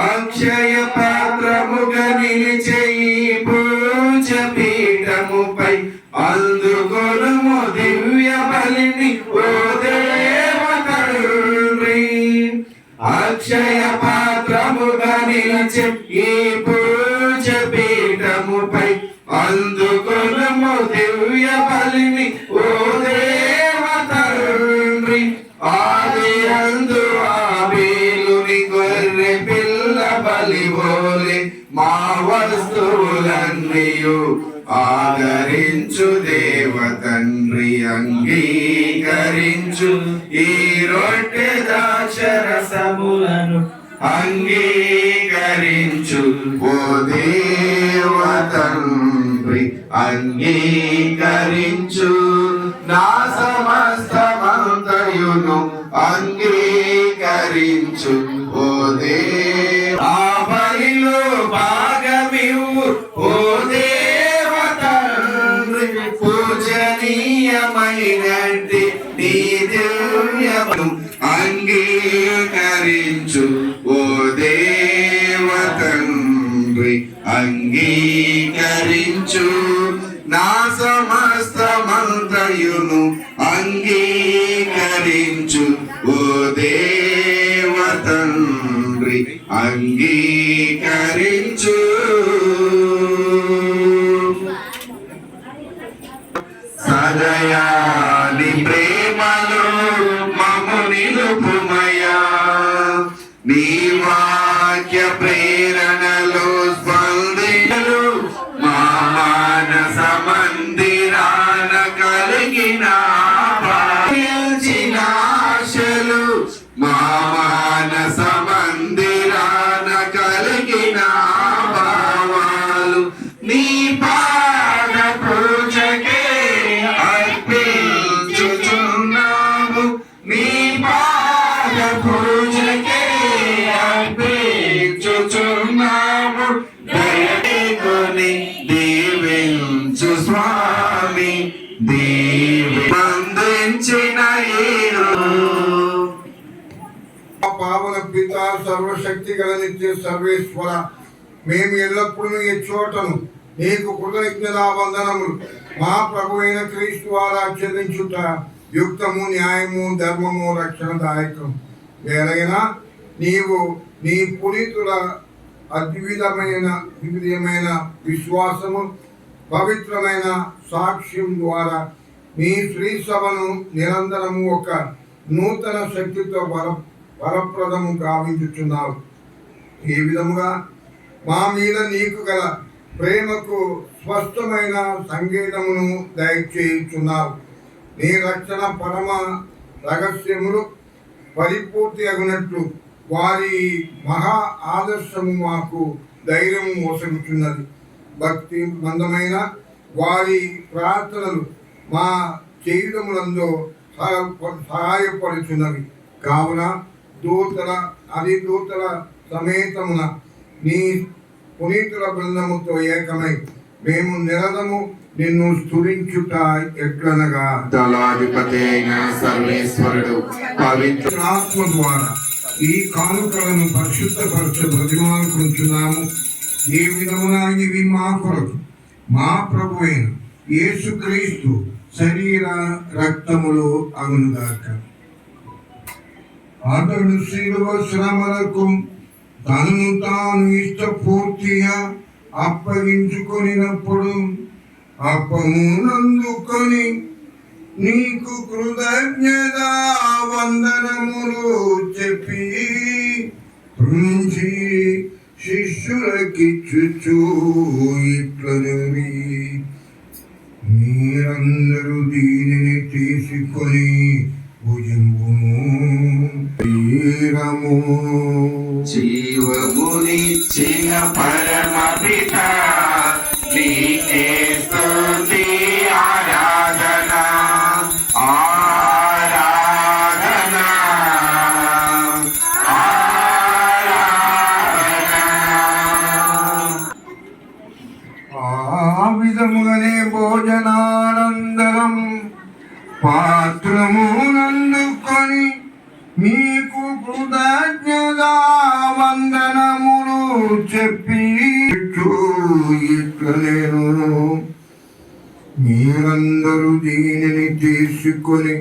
అక్షయ పాత్రముగా నిలిచే ఈ పూజ పీఠముపై అందుకొనుము దివ్య బలిని ఓ దేవతండ్రి. అక్షయ పాత్రముగా నిలిచే ఈ పూజ పీఠముపై అందుకొనుము దివ్య బలిని ఓ దేవతండ్రి. ఆది అందు ఆబేలుని గొర్రె పిల్ల బలివోలే మా వస్తువులన్నీయు ఆదరించు దేవతండ్రి. అంగీకరించు ఈ రొట్టె ద్రాక్షరసములను అంగీకరించు ఓ దేవతండ్రి. అంగీకరించు నా సమస్తమంతయును అంగీకరించు ఓ ఆ బలిలో భాగమివ్వు ఓ దేవతండ్రి. పూజనీయమైనది నీ దివ్యము అంగీకరించు ఓ దేవతండ్రి. అంగీకరించు నా సమస్తమంతయును అంగీకరించు ఓ దేవతండ్రి. అంగీకరించు సదయాని ప్రేమలో మము నిలుపుమయా. నీ వాక్య ప్రేరణలో స్పందించు మా మానస మందిరాన కలిగిన ఆశలు. మా మానస మందిరాన కలిగిన భావాలు నీ పాద పూజకే అర్పించుచున్నాము. నీ పాద పూజకే అర్పించుచున్నాము. దయకొని దీవించు స్వామి. దీవించిన పావన పిత సర్వశక్తి గల నిత్య సర్వేశ్వర, మేము ఎల్లప్పుడూ ఈ చోటను నీకు కృతజ్ఞతా వందనములు మా ప్రభు అయిన క్రీస్తు ద్వారా చెల్లించుట యుక్తము, న్యాయము, ధర్మము, రక్షణదాయకం. వేరైనా నీవు నీ పునీతుల అద్వితీయమైన విశ్వాసము, పవిత్రమైన సాక్ష్యం ద్వారా నీ శ్రీ సభను నిరంతరము ఒక నూతన శక్తితో వరప్రదము గావించుచున్నావు. ఈ విధముగా మా మీద నీకు గల ప్రేమకు స్పష్టమైన సంకేతమును దయచేయుచున్నావు. నీ రక్షణ పరమ రహస్యములు పరిపూర్తి అగునట్లు వారి మహా ఆదర్శము మాకు ధైర్యం మోసగుచున్నది. భక్తి మందమైన వారి ప్రార్థనలు మా చేయడములందు సహాయపడుచున్నవి. కావున దూతల అధిదూతల సమేతమున నీ పునీతుల బృందముతో ఏకమై మేము నిరతము నిన్ను స్తుతించుట ఎట్లనగా దళాధిపతి అయిన సర్వేశ్వరుడు పవిత్ర ఆత్మ ద్వారా ఈ కానుకలను పరిశుద్ధపరచ బ్రతిమాలుకుంటున్నాము. ఏ విధమున ఇవి మా కొరకు మా ప్రభు అయిన యేసుక్రీస్తు శరీర రక్తములు అగునుగాక. అతడు శిలువ శ్రమలకు తనను తాను ఇష్టపూర్తిగా అప్పగించుకొనినప్పుడు అప్పమునందుకొని నీకు కృతజ్ఞత వందనములు చెప్పి నుంచి శిష్యులకిచ్చుచు ఇట్లనెవి, మీరందరూ దీనిని తీసుకొని భుజింపుము. శరీరము జీవమునిచ్చిన పరమ పిత నీకే స్తుతి ఆరాధన ఆరాధన ఆ విధముగానే భోజనానందరం పాత్రమునందుకొని మీకు కృతజ్ఞత వందనములు చెప్పి ఇట్లనేను, మీరందరూ దీనిని తీసుకొని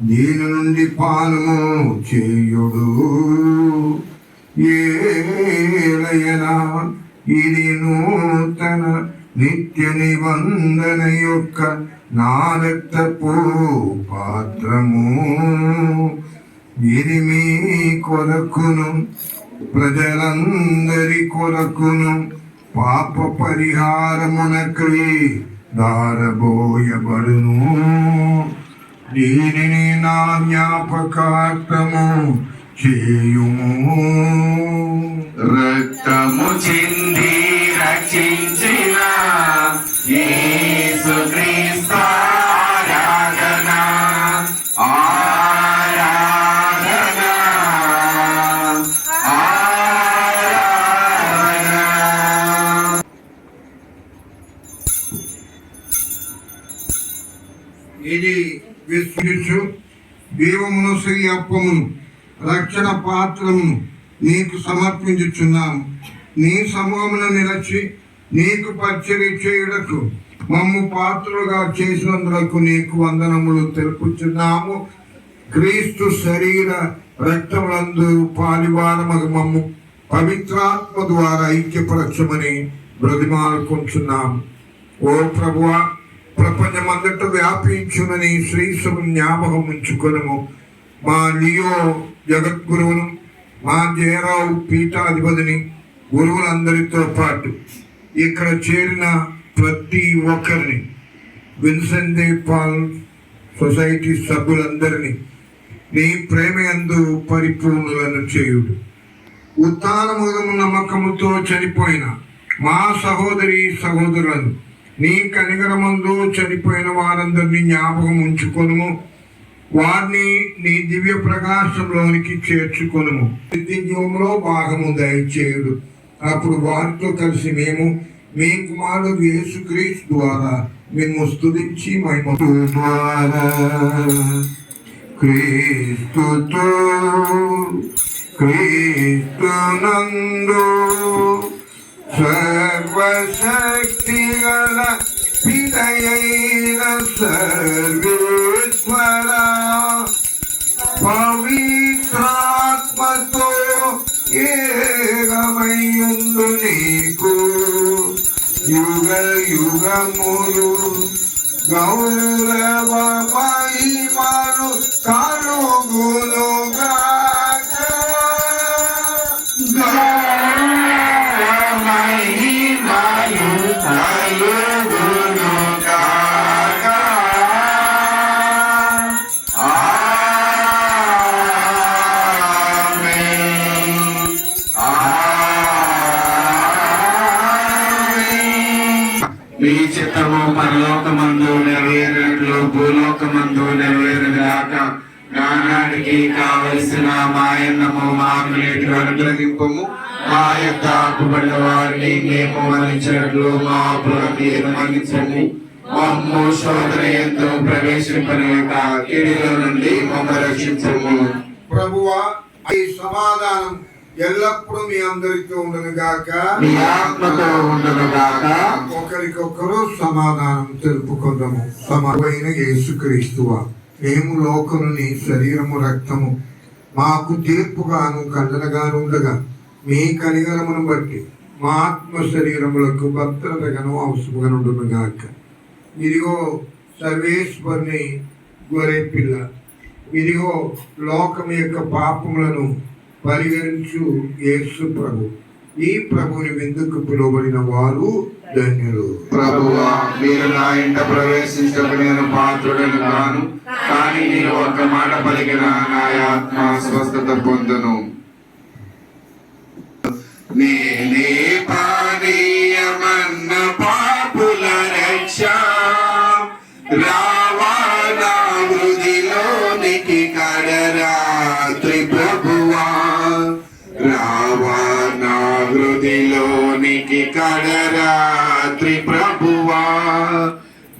దీని నుండి పానము చేయుడు. ఏలయనా ఇది నూతన నిత్య నిబంధన యొక్క నా రక్తపు పాత్రము. ఇది మీ కొరకును ప్రజలందరి కొరకును పాప పరిహారమునకై దారబోయబడును. దీనిని నా జ్ఞాపకార్థము చేయుము. రక్తము చింది రక్షించిన యేసుక్రీస్తు ఆరాధన ఆరాధన ఆరాధన. ఇది విశ్వసించు దీవమును శ్రీ అప్పమును రక్షణ పాత్రమును నీకు సమర్పించుచున్నాము. నీ సమూహమును నిలచి నీకు పరిచర్య చేయుటకు మమ్ము పాత్రులుగా చేసినందులకు నీకు వందనములు తెలుపుచున్నాము. క్రీస్తు శరీర రక్తములందు పాలివారమగు మమ్ము పవిత్రాత్మ ద్వారా ఐక్యపరచమని బ్రతిమాలుకుంటున్నాము. ఓ ప్రభువా, ప్రపంచమంతట వ్యాపించునని శ్రీశము జ్ఞాపకం ఉంచుకొనుము. మా లియో జగద్గురువును, మా జయరావు పీఠాధిపతిని, గురువులందరితో పాటు ఇక్కడ చేరిన ప్రతి ఒక్కరిని, విన్సెంట్ దే పాల్ సొసైటీ సభ్యులందరినీ నీ ప్రేమయందు పరిపూర్ణులను చేయుడు. ఉత్థానముగము నమ్మకముతో చనిపోయిన మా సహోదరి సహోదరులను, నీ కనికరమందు చనిపోయిన వారందరినీ జ్ఞాపకం ఉంచుకొనుము. వారిని నీ దివ్య ప్రకాశంలోనికి చేర్చుకొనుము. జీవంలో భాగము దయచేయుడు. అప్పుడు వారితో కలిసి మేము మీ కుమారుడు యేసుక్రీస్తు ద్వారా మేము స్తుతించి మహిమ ద్వారా క్రీస్తుతో క్రీస్తునందు సర్వశక్తి గల పిదయైన సర్వేశ్వర పవిత్రాత్మతో ఏకమయ్యుండు నీకు యుగ యుగములు గౌరవ మహిమలు కలుగునుగాక. మీ చిత్తము పరలోకమందు నెరవేరినట్లు భూలోకమందు నెరవేరుగాక. నానాటికి కావలసిన మాయన్నము మాకు నేటి అనుగ్రహింపము. మా యొక్క హక్కుబడిన వారిని మేము మన్నించినట్లు మా అప్పులను మీరు మన్నించండి. మమ్ము శోధన ఎంతో ప్రవేశింపలేక కీడుల నుండి మమ్మల్ని రక్షించము. ప్రభువా, ఈ సమాధానం ఎల్లప్పుడూ మీ అందరితో ఉండను గాక, మీ ఆత్మతో ఉండను గాక. ఒకరికొకరు సమాధానం తెలుపుకుందాము. సమమైన యేసుక్రీస్తువా, మేము లోకము నీ శరీరము రక్తము మాకు తీర్పుగాను ఖండనగాను ఉండగా మీ కనిగరమును బట్టి మా ఆత్మ శరీరములకు భద్రతగాను అవసరముగాను గాక. ఇదిగో సర్వేశ్వరుని గొర్రె పిల్ల, ఇదిగో లోకం యొక్క పాపములను పరిహరించు యేసు ప్రభు. ఈ ప్రభుని విందుకు పిలువబడిన వారు ధన్యులు. ప్రభువా, మీరు నా ఇంట ప్రవేశించకు నేను పాత్రుడను కాను, కానీ నేను ఒక్క మాట పలికిన నా ఆత్మ స్వస్థత పొందును. నేనే పానీయమన్న పాపుల రక్ష, రావా నా హృదిలోనికి కడరాత్రి ప్రభువా, రావా నా హృదిలోనికి కడరాత్రి ప్రభువా.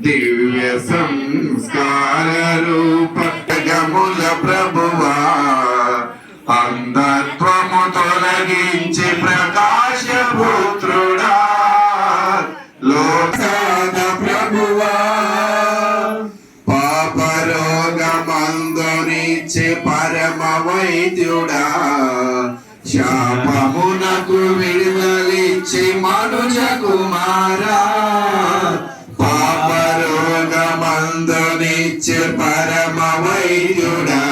దివ్య సంస్కార రూపగముల ప్రభువా, అంధత్వము తొలగించి ప్రకాశపుత్రుడా, లోకాన ప్రభువా, పాపరోగమందునిచ్చి పరమ వైద్యుడా, శాపమునకు విడుదలిచ్చి మనుజ కుమారా, పాపరోగమందునిచ్చి పరమ వైద్యుడా,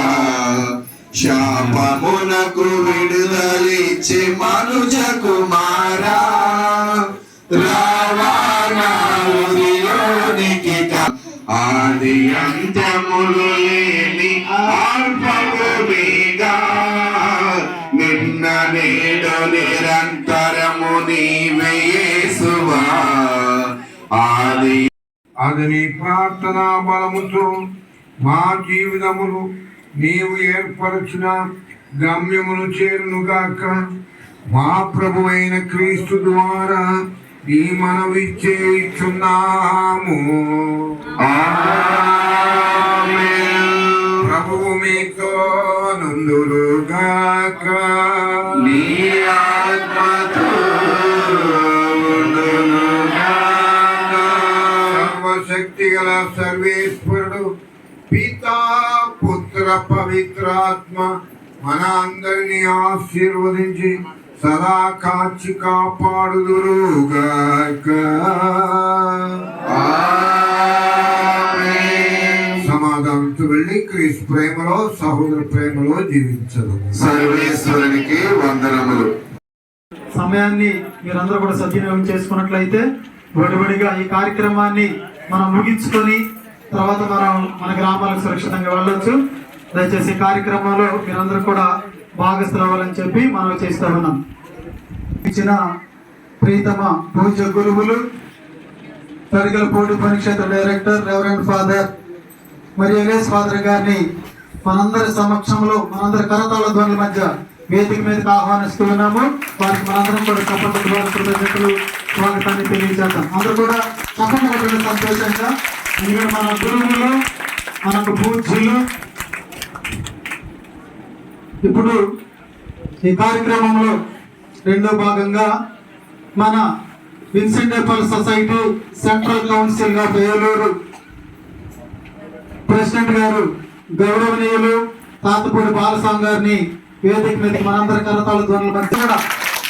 శాపమునకు విడుదలిచ్చి మనుజ కుమారా, రావా నా హృదయంలోనికి ఆది అంత్యములు లేని ఆల్ఫవు ఓమేగా, నిన్న నేడు నిరంతరము నీవే యేసువా. అది నీ ప్రార్థనా బలముతో మా జీవితములు నీవు ఏర్పరచిన గమ్యమును చేరునుగాక. మా ప్రభు అయిన క్రీస్తు ద్వారా ఈ మనవి చేయుచున్నాము. ప్రభువు మీతో నుండుగాక. నీ ఆత్మతో ఉండునుగాక. సర్వశక్తి గల సర్వేశ్వరుడు పితా పుత్ర పవిత్రాత్మ మన అందరినీ ఆశీర్వదించి సదా కాచి కాపాడుదురుగాక. సమాధానంతో వెళ్ళి క్రీస్తు ప్రేమలో సహోదర ప్రేమలో జీవించదు. సర్వేశ్వరునికి వందనములు. సమయాన్ని మీరందరూ కూడా సద్వినియోగం చేసుకున్నట్లయితే వడివడిగా ఈ కార్యక్రమాన్ని మనం ముగించుకొని తర్వాత మనం మన గ్రామాలకు సురక్షితంగా వెళ్ళొచ్చు. దయచేసి కార్యక్రమంలో మీరందరూ కూడా భాగస్థులు అవ్వాలని చెప్పి మనం చేస్తూ ఉన్నాం. ఇచ్చిన ప్రీతమ పూజ్య గురువులు తరిగలపూడి పరిషత్ డైరెక్టర్ రెవరెండ్ ఫాదర్ మరి ఎలేస్ ఫాదర్ గారిని మనందరి సమక్షంలో మనందరి కరతాళ ధ్వనుల మధ్య వేదిక మీదకి ఆహ్వానిస్తూ ఉన్నాము. వారికి మనందరం కూడా చప్పట్ల ద్వారా కృతజ్ఞతలు స్వాగతాన్ని తెలియజేద్దాం. అందరూ కూడా చప్పట్ల సంతోషంగా, ఎందుకంటే మన గురువులు మనకు పూజ్యులు. ఇప్పుడు ఈ కార్యక్రమంలో రెండో భాగంగా మన విన్సెంట్ ఎపల్ society central council of Eluru president గారు గౌరవనీయులు తాతపూడి బాలస్వామి గారిని వేదిక మీదకి మనందరి కరతాళ ధ్వనుల మధ్య కూడా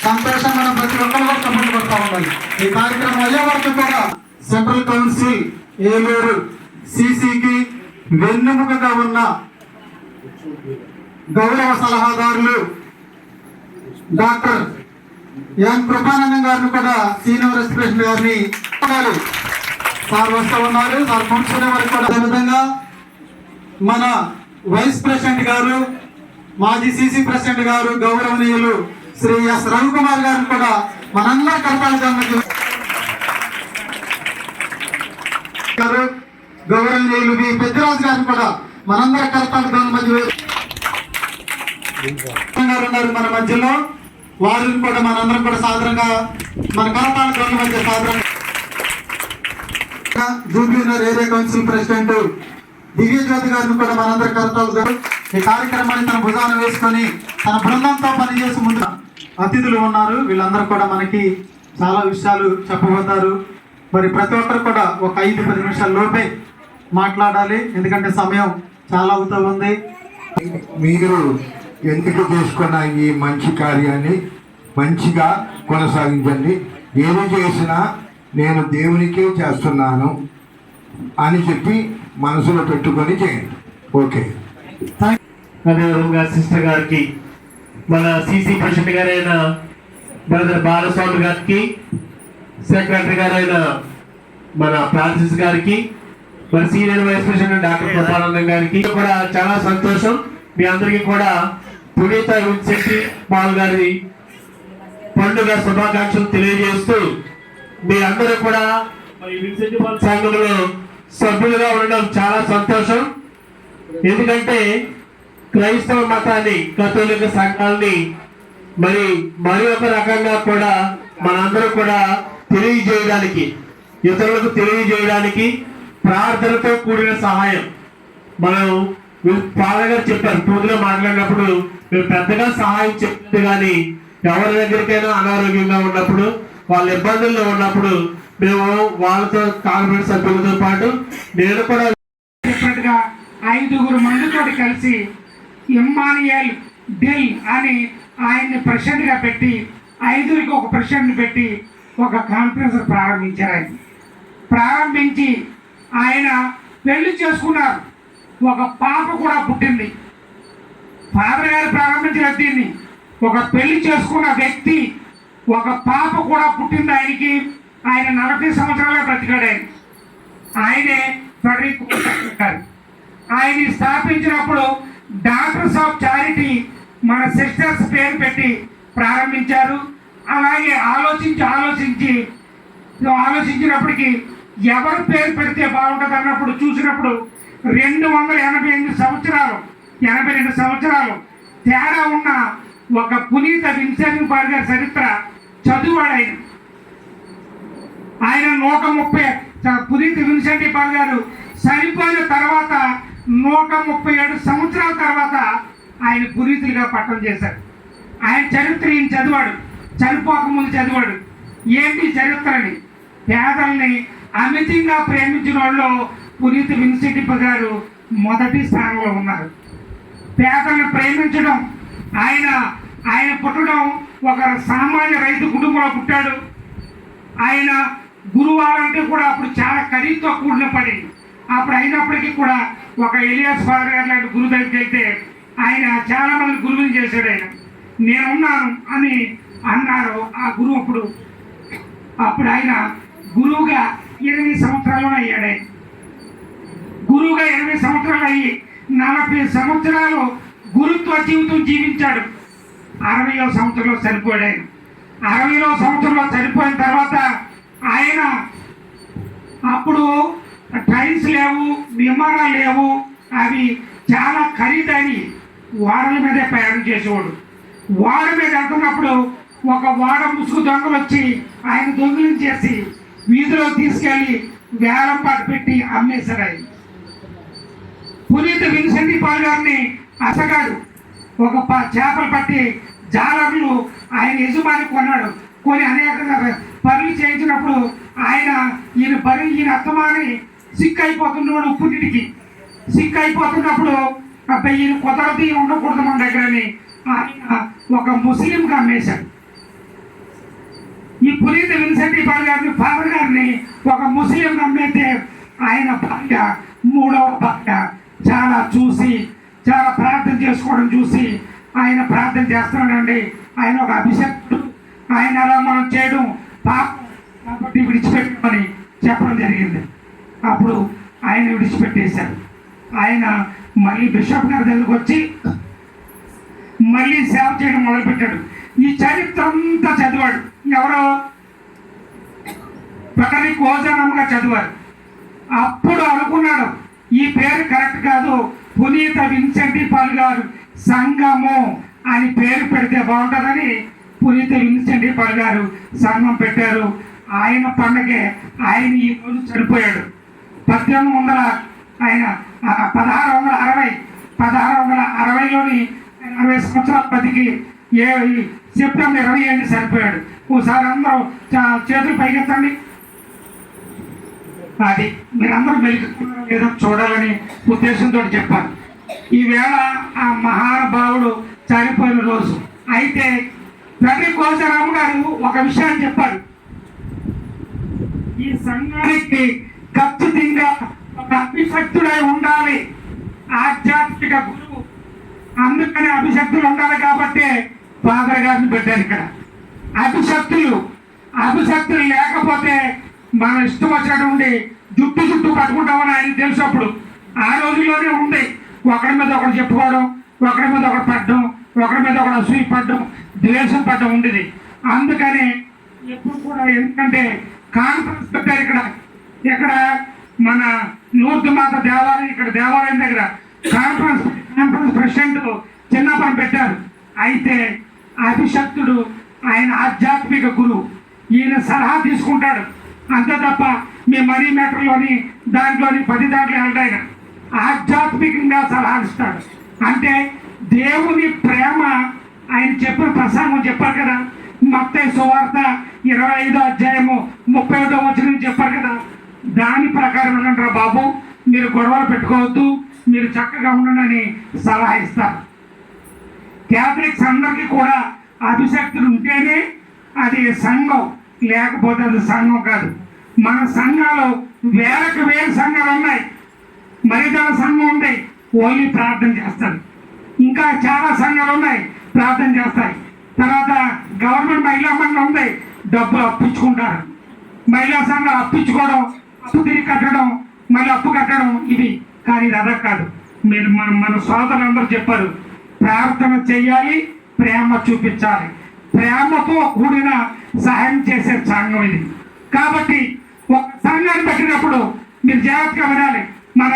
సంతోషంగా మనం ప్రతి ఒక్కరు కూడా సపోర్ట్ పడతా ఉండాలి. ఈ కార్యక్రమం అయ్యే వరకు కూడా సెంట్రల్ కౌన్సిల్ ఏలూరు సిసికి వెన్నెముకగా ఉన్న గౌరవ సలహాదారులు డాక్టర్ ఎన్ కృపానందం గారిని కూడా సీనియర్ ప్రెసిడెంట్ గారిని సార్ వస్తూ ఉన్నారు. సార్ కూర్చునే వరకు కూడా అదేవిధంగా మన వైస్ ప్రెసిడెంట్ గారు మాజీ సిసి ప్రెసిడెంట్ గారు గౌరవనీయులు శ్రీ ఎస్ రవికుమార్ గారిని కూడా మనందరి కరతాళ గౌరవనీయులు వి పెద్దరాజు గారిని కూడా మనందరి కరతాళ మధ్య ఉన్నారు మన మధ్యలో. వారిని కూడా మనందరం కూడా సాధారణంగా మన కనపాల మధ్య సాధారణంగా Jubilee Nagar area council president Divya Jyothi గారిని కూడా మనందరి కరతాలతో ఈ కార్యక్రమాన్ని తన భుజాన వేసుకొని తన బృందంతో పనిచేసి ముందు అతిథులు ఉన్నారు. వీళ్ళందరూ కూడా మనకి చాలా విషయాలు చెప్పబోతారు. మరి ప్రతి ఒక్కరు కూడా ఒక 5-10 నిమిషాల లోపే మాట్లాడాలి, ఎందుకంటే సమయం చాలా అవుతూ ఉంది. మీరు ఎంపిక చేసుకున్న ఈ మంచి కార్యాన్ని మంచిగా కొనసాగించండి. ఏది చేసినా నేను దేవునికే చేస్తున్నాను అని చెప్పి మనసులో పెట్టుకొని చేయండి. ఓకే. అదేవిధంగా సిస్టర్ గారికి, మన సిసి ప్రెసిడెంట్ గారైన బ్రదర్ బాలస్వామి గారికి, సెక్రటరీ గారైన మన ఫ్రాన్సిస్ గారికి, మరి సీనియర్ వైస్ ప్రెసిడెంట్ డాక్టర్ గోపానందం గారికి కూడా చాలా సంతోషం. మీ అందరికీ కూడా పునీత విన్సెంటి పాల్ గారి పండుగ శుభాకాంక్షలు తెలియజేస్తూ మీరందరూ కూడా మరి విన్సెంటి పాల్ సంఘంలో సభ్యులుగా ఉండడం చాలా సంతోషం. ఎందుకంటే క్రైస్తవ మతాన్ని, కథోలిక సంఘాలని మరి ఒక రకంగా కూడా మనందరూ కూడా తెలియజేయడానికి, ఇతరులకు తెలియజేయడానికి ప్రార్థనతో కూడిన సహాయం. మనం ఫాదర్ గారు చెప్పారు, పూజలో మాట్లాడినప్పుడు మేము పెద్దగా సహాయం చెప్పలేదు, కానీ ఎవరి దగ్గరికైనా అనారోగ్యంగా ఉన్నప్పుడు, వాళ్ళ ఇబ్బందుల్లో ఉన్నప్పుడు మేము వాళ్ళతో కార్పొరేట్ సభ్యులతో పాటు నేను కూడా చెప్పినట్టుగా 5 మందితో కలిసి ఇమ్మానుయేల్ డెల్ అని ఆయన్ని ప్రెసిడెంట్గా పెట్టి 5కి ఒక ప్రెసిడెంట్ పెట్టి ఒక కాన్ఫరెన్స్ ప్రారంభించారు. ఆయన ప్రారంభించి ఆయన పెళ్లి చేసుకున్నారు. ఒక పాప కూడా పుట్టింది. ఫాదర్ గారు ప్రారంభించిన దీన్ని ఒక పెళ్లి చేసుకున్న వ్యక్తి, ఒక పాప కూడా పుట్టింది ఆయనకి. ఆయన 40 సంవత్సరాలే బ్రతికాడు. ఆయనే ఫెడరిక్ గారు. ఆయన్ని స్థాపించినప్పుడు డాక్టర్స్ ఆఫ్ చారిటీ మన సిస్టర్స్ పేరు పెట్టి ప్రారంభించారు. అలాగే ఆలోచించినప్పటికీ ఎవరు పేరు పెడితే బాగుంటుంది అన్నప్పుడు చూసినప్పుడు 282 సంవత్సరాలు తేడా ఉన్న ఒక పునీత విన్సెంట్ పాల్ గారి చరిత్ర చదువాడు ఆయన 130 పునీత విన్సెంట్ పాల్ గారు చనిపోయిన తర్వాత 137 సంవత్సరాల తర్వాత ఆయన పునీతులుగా పట్టం చేశారు. ఆయన చరిత్ర ఈయన చదివాడు, చనిపోకముందు చదివాడు. ఏంటి చరిత్ర అని? పేదల్ని అమితంగా ప్రేమించిన వాళ్ళు పునీత విన్సెంట్ గారు మొదటి స్థానంలో ఉన్నారు. పేదల్ని ప్రేమించడం, ఆయన పుట్టడం ఒక సామాన్య రైతు కుటుంబంలో పుట్టాడు. ఆయన గురువాలంటే కూడా అప్పుడు చాలా ఖరీదుతో కూడిన పని. అప్పుడు అయినప్పటికీ కూడా ఒక ఎలియాస్ ఫాదర్ గారు లాంటి గురువు దగ్గరికి వెళ్తే ఆయన చాలా మంది గురువుని చేశాడు. ఆయన నేనున్నాను అని అన్నారు ఆ గురువు. అప్పుడు ఆయన గురువుగా 20 సంవత్సరాలు అయ్యాడు. ఆయన గురువుగా 20 సంవత్సరాలు అయ్యి 40 సంవత్సరాలు గురుత్వ జీవితం జీవించాడు. 60వ సంవత్సరంలో చనిపోయాడు. ఆయన 60వ సంవత్సరంలో చనిపోయిన తర్వాత ఆయన అప్పుడు ట్రైన్స్ లేవు, విమానాలు లేవు, అవి చాలా ఖరీదని ఓడల మీదే ప్రయాణం చేసేవాడు. ఓడ మీద వెళ్తున్నప్పుడు ఒక ఓడ ముసుగు దొంగలు వచ్చి ఆయన దొంగిలించేసి వీధిలో తీసుకెళ్లి వేలం పాట పెట్టి అమ్మేశారు. ఆయన పునీత విన్సెంట్ పాల్ గారిని అసగాడు ఒక చేపలు పట్టి జాలర్లు ఆయన యజమాని కొన్నాడు. కొని అనేక పనులు చేయించినప్పుడు ఈయన అత్తమాని సిక్ అయిపోతున్నాడు. ఉప్పుటికి సిక్ అయిపోతున్నప్పుడు అబ్బాయి ఈయన కుదరది ఉండకూడదు మన దగ్గరని ఆయన ఒక ముస్లింకి అమ్మేశాడు. ఈ పునీత విన్సెంట్ పాల్ గారిని ఫాదర్ గారిని ఒక ముస్లిం అమ్మేస్తే ఆయన భార్య, 3వ భార్య చాలా ప్రార్థన చేసుకోవడం చూసి ఆయన ప్రార్థన చేస్తున్నాడండి. ఆయన ఒక అభిషక్తుడు, ఆయన అలా మనం చేయడం పాపం కాబట్టి విడిచిపెట్టమని చెప్పడం జరిగింది. అప్పుడు ఆయన విడిచిపెట్టేశారు. ఆయన మళ్ళీ బిషప్ గారి దగ్గరికి వచ్చి మళ్ళీ సేవ చేయడం మొదలుపెట్టాడు. ఈ చరిత్ర అంతా చదివాడు. ఎవరో ఫెడరిక్ ఓజానమ్గా చదివారు. అప్పుడు అనుకున్నాడు ఈ పేరు కరెక్ట్ కాదు, పునీత విన్సెంట్ పాల్ గారు సంఘము అని పేరు పెడితే బాగుంటుందని పునీత విన్సెంట్ పాల్ గారు సంఘం పెట్టారు. ఆయన పండగే ఆయన ఈ రోజు చనిపోయాడు. 1800 ఆయన 1660లోని 60 సంవత్సరాల బతికి సెప్టెంబర్ 28 చనిపోయాడు. ఓసారి అందరూ చేతులు పైకెత్తండి. అది మీరందరూ మెలుగుతున్నారో లేదో చూడాలని ఉద్దేశంతో చెప్పాను. ఈవేళ ఆ మహానుభావుడు చనిపోయిన రోజు. అయితే తండ్రి కోసరామ గారు ఒక విషయాన్ని చెప్పారు. ఈ సంఘానికి ఖచ్చితంగా ఒక అభిషక్తుడై ఉండాలి, ఆధ్యాత్మిక గురువు. అందుకని అభిషక్తులు ఉండాలి కాబట్టి ఫాదర్ గారిని పెట్టారు ఇక్కడ. అభిషక్తులు లేకపోతే మన ఇష్టం వచ్చినటువంటి జుట్టు పట్టుకుంటామని ఆయన తెలిసినప్పుడు ఆ రోజుల్లోనే ఉంది. ఒకరి మీద ఒకరు చెప్పుకోవడం, ఒకరి మీద ఒకరు పడ్డం, ఒకరి మీద ఒకరు అసూయ పడ్డం, ద్వేషం పడ్డం ఉండేది. అందుకని ఎప్పుడు కూడా ఎందుకంటే కాన్ఫరెన్స్ పెట్టారు ఇక్కడ మన లూర్దు మాత దేవాలయం, ఇక్కడ దేవాలయం దగ్గర కాన్ఫరెన్స్ ప్రెసిడెంట్ చిన్నప్పని పెట్టారు. అయితే అభిషక్తుడు ఆయన ఆధ్యాత్మిక గురువు. ఈయన సలహా తీసుకుంటాడు అంతే తప్ప మీ మనీ మ్యాటర్లోని దాంట్లోని 10 దాంట్లో వెళ్ళాయన ఆధ్యాత్మికంగా సలహాలు ఇస్తాడు. అంటే దేవుని ప్రేమ ఆయన చెప్పిన ప్రసంగం చెప్పారు కదా, మత్తయి సువార్త 25వ అధ్యాయము 31వ వచనం చెప్పారు కదా, దాని ప్రకారం ఉండండి రా బాబు, మీరు గొడవలు పెట్టుకోవద్దు, మీరు చక్కగా ఉండండి సలహా ఇస్తారు. క్యాథలిక్స్ అందరికీ కూడా అభిషక్తులు ఉంటేనే అది సంఘం, లేకపోతే అది సంఘం కాదు. మన సంఘాలు వేలకు వేలు సంఘాలు ఉన్నాయి. మరిదాల సంఘం ఉంది, ఓన్లీ ప్రార్థన చేస్తారు. ఇంకా చాలా సంఘాలు ఉన్నాయి, ప్రార్థన చేస్తాయి. తర్వాత గవర్నమెంట్ మహిళా మండలి ఉంది, డబ్బులు అప్పించుకుంటారు. మహిళా సంఘాలు అప్పించుకోవడం, అప్పు తిరిగి కట్టడం, మళ్ళీ అప్పు కట్టడం, ఇది. కానీ ఇది అదే కాదు. మీరు మన సోదరులందరూ చెప్పారు, ప్రార్థన చేయాలి, ప్రేమ చూపించాలి. ప్రేమతో కూడిన సహాయం చేసే సంఘం ఇది. కాబట్టి ఒక సంఘాన్ని పెట్టినప్పుడు మీరు జాగ్రత్తగా వినాలి. మన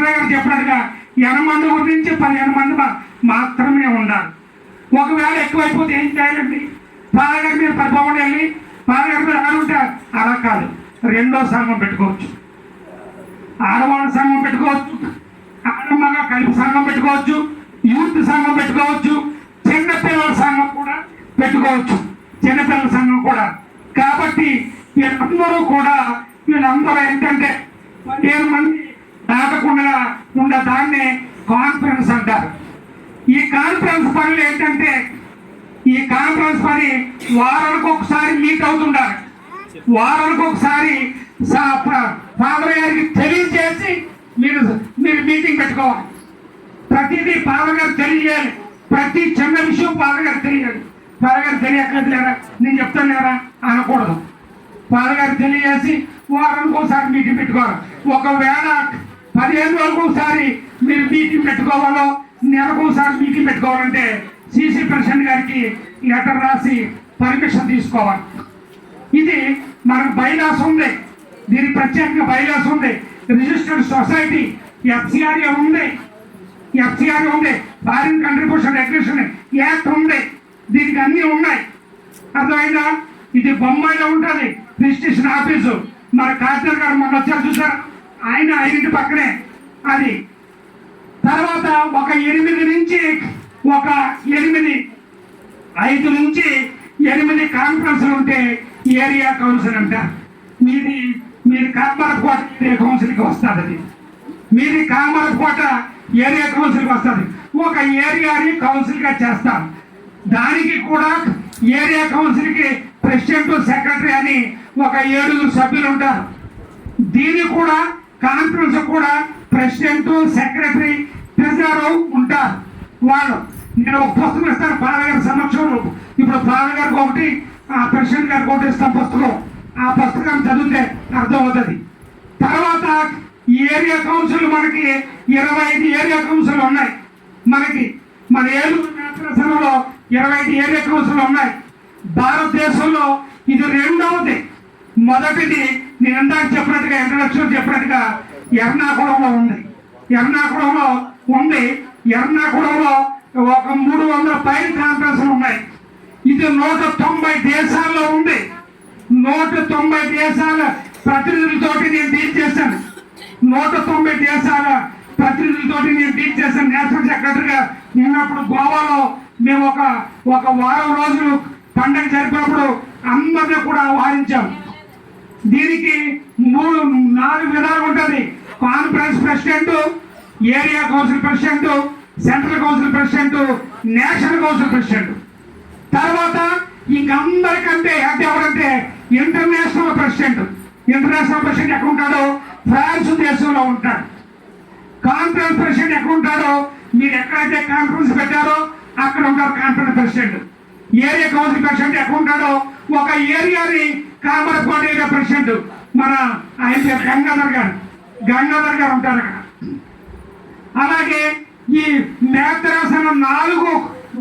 గారు చెప్పినట్టుగా 80 మంది గురించి 15 మంది మాత్రమే ఉండాలి. ఒకవేళ ఎక్కువైపోతే ఏం చేయాలండి? పాలగారి మీద పరిపాలన వెళ్ళి పాలగారి మీద ఆడుంటారు. అలా కాదు, 2వ సంఘం పెట్టుకోవచ్చు, ఆడవాళ్ళ సంఘం పెట్టుకోవచ్చు, ఆడమగ కలిపి సంఘం పెట్టుకోవచ్చు, యూత్ సంఘం పెట్టుకోవచ్చు, చిన్నపిల్లల సంఘం కూడా పెట్టుకోవచ్చు, చిన్నపిల్లల సంఘం కూడా. కాబట్టి వీళ్ళందరూ ఏంటంటే 15 మంది దాటకుండా ఉన్న దాన్నే కాన్ఫరెన్స్ అంటారు. ఈ కాన్ఫరెన్స్ పనులు ఏంటంటే, ఈ కాన్ఫరెన్స్ పని వారానికి ఒకసారి మీట్ అవుతుండాలి. వారానికి ఒకసారి ఫాదర్ గారికి తెలియజేసి మీరు మీటింగ్ పెట్టుకోవాలి. ప్రతిదీ ఫాదర్ గారు తెలియజేయాలి. ప్రతి చిన్న విషయం ఫాదర్ గారు తెలియాలి. ఫాదర్ గారు తెలియట్లేదు లేరా, నేను చెప్తాను లేరా అనకూడదు. ఫాదర్ గారు తెలియజేసి వారానికి ఒకసారి మీటింగ్ పెట్టుకోవాలి. ఒకవేళ 15 రోజులకు ఒకసారి మీరు మీటింగ్ పెట్టుకోవాలో, నెలకు ఒకసారి మీటింగ్ పెట్టుకోవాలంటే సిసి ప్రెసిడెంట్ గారికి లెటర్ రాసి పర్మిషన్ తీసుకోవాలి. ఇది మనకు బైలాస్ ఉంది, దీనికి ప్రత్యేకంగా బైలాస్ ఉంది. రిజిస్టర్డ్ సొసైటీ ఎఫ్సిఆర్ఏ ఉంది, ఫారిన్ కంట్రిబ్యూషన్ రెగ్యులేషన్ యాక్ట్ ఉంది, దీనికి అన్నీ ఉన్నాయి. అర్థమైందా? ఇది బొంబాయిలో ఉంటుంది రిజిస్ట్రేషన్ ఆఫీసు. మన కార్తీక్ గారు మొన్న వచ్చారు చూసారు, ఆయన 5 పక్కనే అది. తర్వాత ఒక 5 నుంచి 8 కాన్ఫరెన్స్లు ఉంటే ఏరియా కౌన్సిల్ అంటారు. మీరు కామరకోట ఏరియా కౌన్సిల్కి వస్తుంది. అది మీది కామరకోట ఏరియా కౌన్సిల్కి వస్తుంది. ఒక ఏరియాని కౌన్సిల్గా చేస్తారు. దానికి కూడా ఏరియా కౌన్సిల్కి ప్రెసిడెంట్, సెక్రటరీ అని ఒక 7 సభ్యులు ఉంటారు. దీనికి కూడా కాన్ఫరెన్స్ కూడా ప్రెసిడెంట్, సెక్రటరీ, ట్రెజరర్ ఉంటారు. వాళ్ళు నేను ఒక పుస్తకం ఇస్తాను ఫాదర్ గారి సమక్షంలో. ఇప్పుడు ఫాదర్ గారికి ఒకటి, ఆ ప్రెసిడెంట్ గారికి ఒకటి ఇస్తాను పుస్తకం. ఆ పుస్తకాన్ని చదివితే అర్థమవుతుంది. తర్వాత ఏరియా కౌన్సిల్ మనకి 25 ఏరియా కౌన్సిల్ ఉన్నాయి. మన ఏలూరు నేత్రసనలో 25 ఏరియా కౌన్సిల్ ఉన్నాయి. భారతదేశంలో ఇది 2వది. మొదటిది నేను ఇందాక చెప్పినట్టుగా, ఇంట్రడక్షన్ చెప్పినట్టుగా ఎర్నాకుళంలో ఉంది. ఎర్నాకుళంలో ఒక 300 పైన కాన్ఫరెన్స్లు ఉన్నాయి. ఇది 190 దేశాల్లో ఉంది. 190 దేశాల ప్రతినిధులతోటి నేను డీల్ చేశాను. 190 దేశాల ప్రతినిధులతోటి నేను డీల్ చేశాను. నేషనల్ సెక్రటరీగా ఉన్నప్పుడు గోవాలో మేము ఒక వారం రోజులు పండగ జరిపినప్పుడు అందరినీ కూడా ఆహ్వానించాం. దీనికి 4 విధాలు ఉంటుంది. Conference president, area council president, central council president, national council president. తర్వాత ఇంకందరికంటే హెడ్ ఎవరంటే ఇంటర్నేషనల్ ప్రెసిడెంట్. ఇంటర్నేషనల్ ప్రెసిడెంట్ ఎక్కడ ఉంటాడో ఫ్రాన్స్ దేశంలో ఉంటాడు. కాన్ఫరెన్స్ ప్రెసిడెంట్ ఎక్కడ ఉంటాడో మీరు ఎక్కడైతే కాన్ఫరెన్స్ పెట్టారో అక్కడ ఉంటారు conference president. Area council president ఎక్కడ ఉంటాడో ఒక ఏరియాని కామరపాడు ఏరియా ప్రెసిడెంట్ మన ఆయన పేరు గంగాధర్ గారు ఉంటారు అక్కడ. అలాగే ఈ మేత్తరాసన 4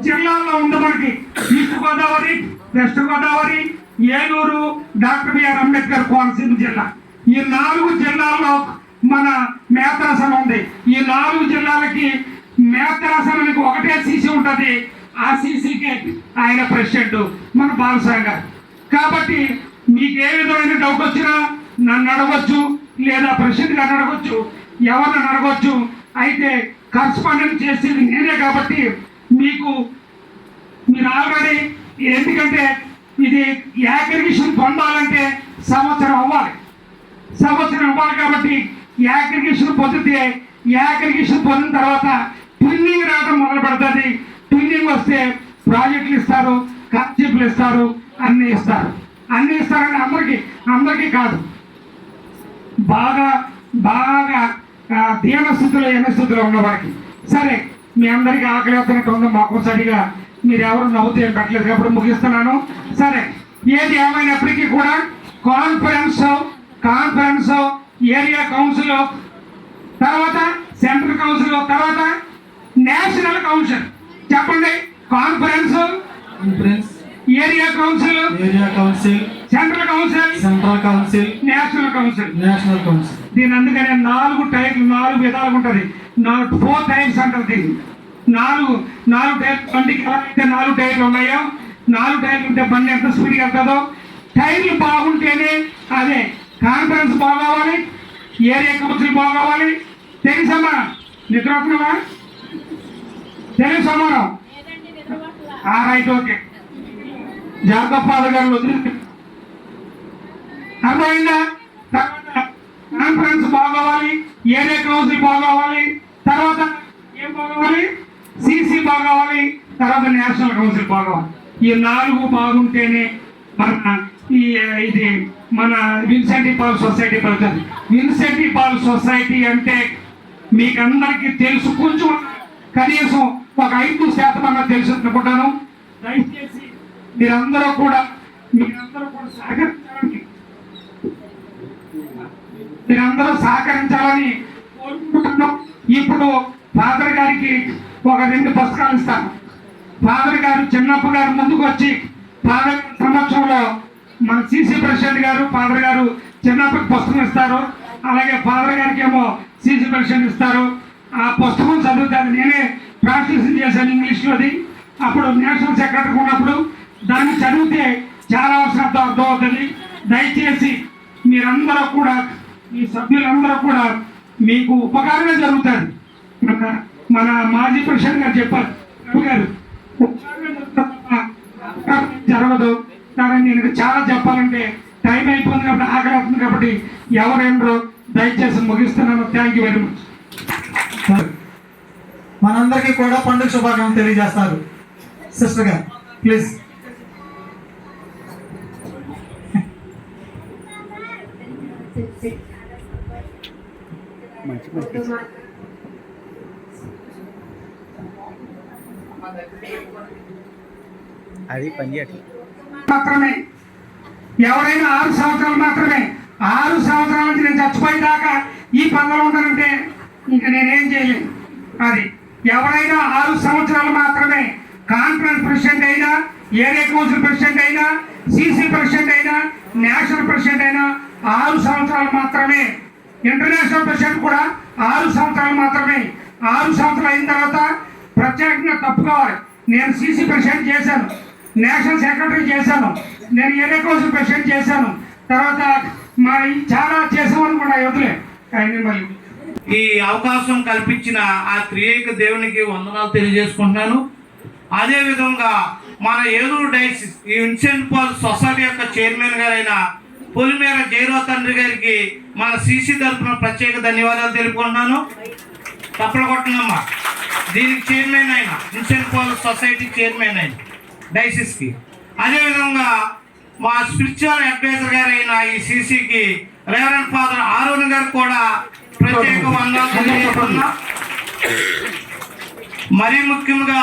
జిల్లాల్లో ఉంది మనకి. East Godavari, west Godavari, Eluru, doctor B R Ambedkar Konaseema జిల్లా. ఈ 4 జిల్లాల్లో మన మేత్తరాసనం ఉంది. ఈ 4 జిల్లాలకి మేత్తరాసనానికి ఒకటే సీసీ ఉంటుంది. ఆ సీసీకి ఆయన ప్రెసిడెంట్ మన బాలస్వామి గారు. కాబట్టి మీకు ఏ విధమైన డౌట్ వచ్చినా నన్ను అడగవచ్చు, లేదా ప్రెసిడెంట్ గారిని అడగవచ్చు, ఎవరిని అడగవచ్చు. అయితే కరస్పాండెంట్ చేసేది నేనే కాబట్టి మీరు ఆల్రెడీ, ఎందుకంటే ఇది యాగ్రిగేషన్ పొందాలంటే సంవత్సరం అవ్వాలి కాబట్టి యాగ్రిగేషన్ పొందితే యాగ్రిగేషన్ పొందిన తర్వాత ట్విన్నింగ్ రావడం మొదలు పెడుతుంది. ట్విన్నింగ్ వస్తే ప్రాజెక్టులు ఇస్తారు, కన్సెప్ట్లు ఇస్తారు, అన్నీ ఇస్తారని అందరికీ కాదు. బాగా దీనస్థితిలో ఎన్నస్థితిలో ఉన్నవారికి. సరే, మీ అందరికీ ఆకలి అవుతున్నట్టు ఉందో మాకు సరిగా మీరు ఎవరు నవ్వుతూ ఏం పెట్టలేదు కాబట్టి ముగిస్తున్నాను. సరే, ఏది ఏమైనప్పటికీ కూడా కాన్ఫరెన్స్, ఏరియా కౌన్సిల్, తర్వాత సెంట్రల్ కౌన్సిల్, తర్వాత నేషనల్ కౌన్సిల్. చెప్పండి. Conference, area council, central council, national council. దీని అందుకనే 4 టైర్లు, 4 విధాలుగా ఉంటుంది. 4 టైర్స్ అంటారు దీన్ని. 4 టైర్లు. బండికి ఎలా అయితే 4 టైర్లు ఉన్నాయో, 4 టైర్లు ఉంటే బండి ఎంత స్పీడ్గా వెళ్తుందో, టైర్లు బాగుంటేనే అదే కాన్ఫరెన్స్ బాగోవాలి, ఏరియా కౌన్సిల్ బాగోవాలి. తెలుసమ్మా? నిద్రపోతున్నావా? తెలుసమ్మా? Right, okay. జాగ్రత్త గారు అర్థమైందా? కాన్ఫరెన్స్ బాగోవాలి, ఏరియా కౌన్సిల్ బాగోవాలి, తర్వాత ఏం బాగోవాలి? సిసి బాగోవాలి, తర్వాత నేషనల్ కౌన్సిల్ బాగోవాలి. ఈ 4 బాగుంటేనే ఇది మన విన్సెంటి పాల్ సొసైటీ పడుతుంది. విన్సెంటి పాల్ సొసైటీ అంటే మీకు అందరికీ తెలుసు, కొంచెం కనీసం ఒక 5% అన్న తెలుసు అనుకుంటాను. దయచేసి మీరందరూ కూడా సహకరించాలని కోరుకుంటున్నాం. ఇప్పుడు ఫాదర్ గారికి ఒక 2 పుస్తకాలు ఇస్తాను. ఫాదర్ గారు చిన్నప్ప గారు ముందుకు వచ్చి ఫాదర్ సమక్షంలో మన సిసి ప్రెసిడెంట్ గారు, ఫాదర్ గారు చిన్నప్పకి పుస్తకం ఇస్తారు. అలాగే ఫాదర్ గారికి ఏమో సిసి ప్రెసిడెంట్ ఇస్తారు. ఆ పుస్తకం చదివితే నేనే ట్రాన్స్లేషన్ చేశాను ఇంగ్లీష్లోది. అప్పుడు నేషనల్ సెక్రటరీ ఉన్నప్పుడు దాన్ని చదివితే చాలా అర్థం అవుతుంది. దయచేసి మీరందరూ కూడా, ఈ సభ్యులందరూ కూడా మీకు ఉపకారమే జరుగుతుంది. మన మాజీ ప్రెసిడెంట్ గారు చెప్పారు, రవి గారు, జరగదు. కానీ నేను చాలా చెప్పాలంటే టైం అయిపోయింది కాబట్టి, ఆకలి అవుతుంది కాబట్టి ఎవరెండరో దయచేసి ముగిస్తున్నాను. Thank you very much. మనందరికీ కూడా పండుగ శుభాకాంక్షలు తెలియజేస్తారు సిస్టర్ గారు, ప్లీజ్. అది పనిచేయట్లేదు. మాత్రమే ఎవరైనా 6 సంవత్సరాలు మాత్రమే. 6 సంవత్సరాల నుంచి నేను చచ్చిపోయేదాకా ఈ పనులు ఉంటానంటే ఇంకా నేనేం చేయలేను. అది ఎవరైనా 6 సంవత్సరాలు మాత్రమే. కాన్ఫరెన్స్ ప్రెసిడెంట్ అయినా, ఏరియా కౌన్సిల్ ప్రెసిడెంట్ అయినా, సిసి ప్రెసిడెంట్ అయినా, నేషనల్ ప్రెసిడెంట్ అయినా 6 సంవత్సరాలు మాత్రమే. ఇంటర్నేషనల్ ప్రెసిడెంట్ కూడా 6 సంవత్సరాలు మాత్రమే. 6 సంవత్సరాలు అయిన తర్వాత ప్రత్యేకంగా తప్పుకోవాలి. నేను సిసి ప్రెసిడెంట్ చేశాను. నేషనల్ సెక్రటరీ చేశాను, నేను ఏరియా కౌన్సిల్ ప్రెసిడెంట్ చేశాను, తర్వాత మరి చాలా చేసామని కూడా వదిలే కానీ మళ్ళీ ఈ అవకాశం కల్పించిన ఆ త్రియేక దేవునికి వందనాలు తెలియజేసుకుంటున్నాను. అదేవిధంగా మన ఏలూరు డైసిస్ ఈ విన్సెంట్ పాల్ సొసైటీ యొక్క చైర్మన్ గారైన పొలిమేర జయరావు తండ్రి గారికి మన సిసి తరఫున ప్రత్యేక ధన్యవాదాలు తెలుపుకుంటున్నాను. తప్పలు కొట్టనమ్మా, దీనికి చైర్మన్ అయిన విన్సెంట్ పాల్ సొసైటీ చైర్మన్ అయిన డైసిస్కి, అదేవిధంగా మా స్పిరిచువల్ అడ్వైజర్ గారైన ఈ సిసికి రెవరెండ్ ఫాదర్ ఆరోన్ గారు కూడా ప్రత్యేక వందనాలు తెలియజేస్తున్నా. మరీ ముఖ్యంగా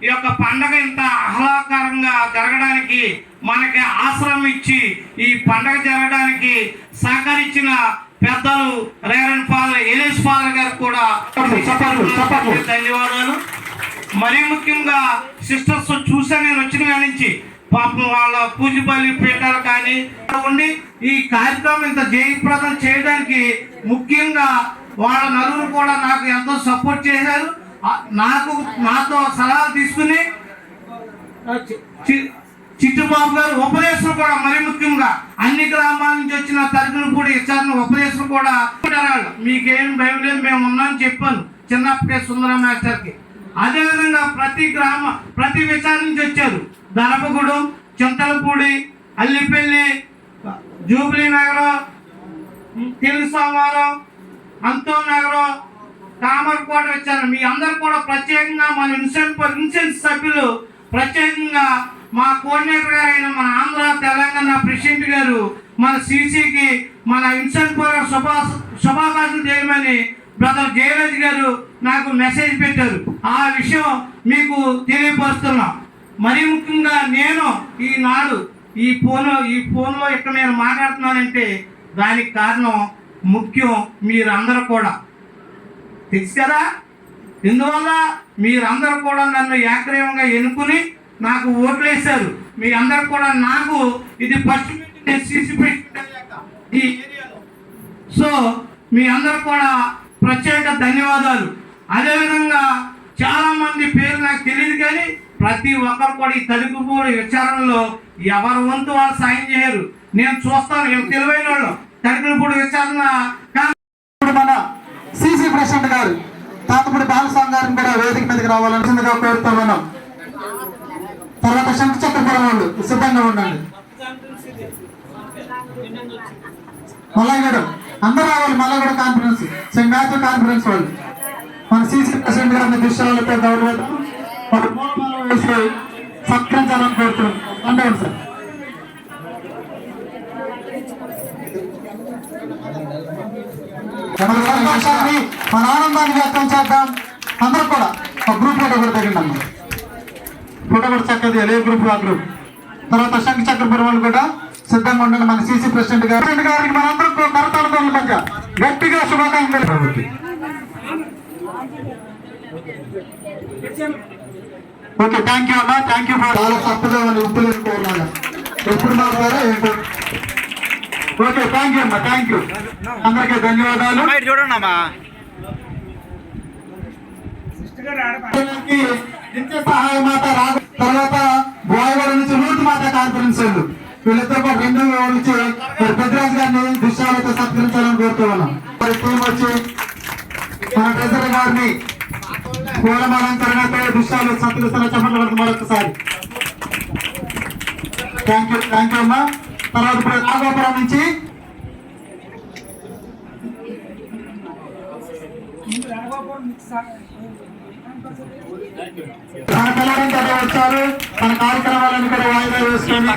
ఈ యొక్క పండగ ఇంత ఆహ్లాదకరంగా జరగడానికి మనకి ఆశ్రమం ఇచ్చి ఈ పండగ జరగడానికి సహకరించిన పెద్దలు రెవరెండ్ ఫాదర్ ఎలిస్ ఫాదర్ గారు కూడా ధన్యవాదాలు. మరీ ముఖ్యంగా సిస్టర్స్ చూసా నేను వచ్చిన కాడి నుంచి పాపం వాళ్ళ పూజపల్లి పీఠాలు కానీ ఉండి ఈ కార్యక్రమం ఇంత జయప్రదం చేయడానికి ముఖ్యంగా వాళ్ళ నలుగురు కూడా నాకు ఎంతో సపోర్ట్ చేశారు. నాతో సలహాలు తీసుకుని చిట్టుబాబు గారు ఉపదేశం కూడా మరీ ముఖ్యంగా అన్ని గ్రామాల నుంచి వచ్చిన తరపున కూడా ఇచ్చారని ఉపదేశం కూడా మీకేం భయం లేదు మేము ఉన్నామని చెప్పాను చిన్నప్పటి సుందర మాస్టర్కి. అదేవిధంగా ప్రతి విచారణ నుంచి వచ్చారు. దనపగూడెం, చింతలపూడి, అల్లిపల్లి, జూబ్లీ నగరం, తెలుగు సోమవారం, అంతో నగరం, కామర్కోట వచ్చారు. మీ అందరు కూడా ప్రత్యేకంగా మన ఇన్సెన్స్ సభ్యులు ప్రత్యేకంగా మా కోఆర్డినేటర్ గారైన మన ఆంధ్ర తెలంగాణ ప్రెసిడెంట్ గారు మన సిసికి మన ఇన్సెన్స్ శుభాకాంక్షలు చేయమని బ్రదర్ జయరాజ్ గారు నాకు మెసేజ్ పెట్టారు. ఆ విషయం మీకు తెలియపరుస్తున్నాం. మరీ ముఖ్యంగా నేను ఈనాడు ఈ ఫోన్లో ఇక్కడ నేను మాట్లాడుతున్నానంటే దానికి కారణం ముఖ్యం మీరందరూ కూడా తెలుసు కదా. ఇందువల్ల మీరందరూ కూడా నన్ను ఏకగ్రీవంగా ఎన్నుకుని నాకు ఓట్లు వేశారు. మీ అందరు కూడా నాకు ఇది ఫస్ట్ ఈ ఏరియాలో. సో మీ అందరు కూడా ప్రత్యేక ధన్యవాదాలు. అదేవిధంగా చాలా మంది పేరు నాకు తెలియదు కానీ ప్రతి ఒక్కరు కూడా ఈ తలుపుపూడి విచారణలో ఎవరి వంతు వాళ్ళు సాయం చేయరు. నేను చూస్తాను తెలివైన వాళ్ళు తలుపుపూడి విచారణ. మన సిసి ప్రెసిడెంట్ గారు తాతపూడి బాలస్వామి గారిని కూడా వేదిక మీదకి రావాలని కోరుతా ఉన్నాం. తర్వాత శంకు చక్రపురం వాళ్ళు సిద్ధంగా ఉండండి. మల్లయ్యగూడ అందరూ రావాలి. మల్లయ్యగూడ కాన్ఫరెన్స్, సెయింట్ మాథ్యూ కాన్ఫరెన్స్ వాళ్ళు మన సిసి ప్రెసిడెంట్ గారిని దృశ్యాలతో గౌరవం సత్కరించాలని కోరుతున్నాం. అండవండి సార్. మన సంతోషాన్ని మన ఆనందాన్ని వ్యక్తం చేద్దాం. అందరూ కూడా ఒక గ్రూప్ ఫోటో కూడా తగ్గండి అమ్మ. ఫోటో కూడా చక్కది ఏ గ్రూప్ ఆ గ్రూప్. తర్వాత శంఖ చక్రపురం వాళ్ళు కూడా సిద్ధంగా ఉండండి. మన సిసి ప్రెసిడెంట్ గారికి మనందరం కరతాలతో మధ్య గట్టిగా శుభాకాంక్షలు. ఓకే, థ్యాంక్ యూ అమ్మా. Thank you. చాలా తప్పుగా ఉప్పులు కోరాలి ఎప్పుడు మాట్లాడారా ఏంటో. ఓకే, థ్యాంక్ యూ అమ్మా. థ్యాంక్ యూ అందరికీ ధన్యవాదాలు. చూడండి సహాయ మాత రాదు. తర్వాత బోయగడ నుంచి రూట్ మాత కాన్ఫరెన్స్ వాళ్ళు వీళ్ళిద్దరు కూడా 2 నుంచి పెద్దరాజు గారిని దృశ్యాలతో సత్కరించాలని కోరుతూ ఉన్నాం. మరి టీం వచ్చి మన ట్రెజరర్ గారిని పూలమాలంకరణతో దృశ్యాలు సత్కరిస్తున్న చెప్పండి మరొకసారి. థ్యాంక్ యూ అమ్మా. తర్వాత ఇప్పుడు నాగోపురం నుంచి మన పిల్లలంతా వచ్చారు. మన కార్యక్రమాలను కూడా వాయిదా వేసుకొని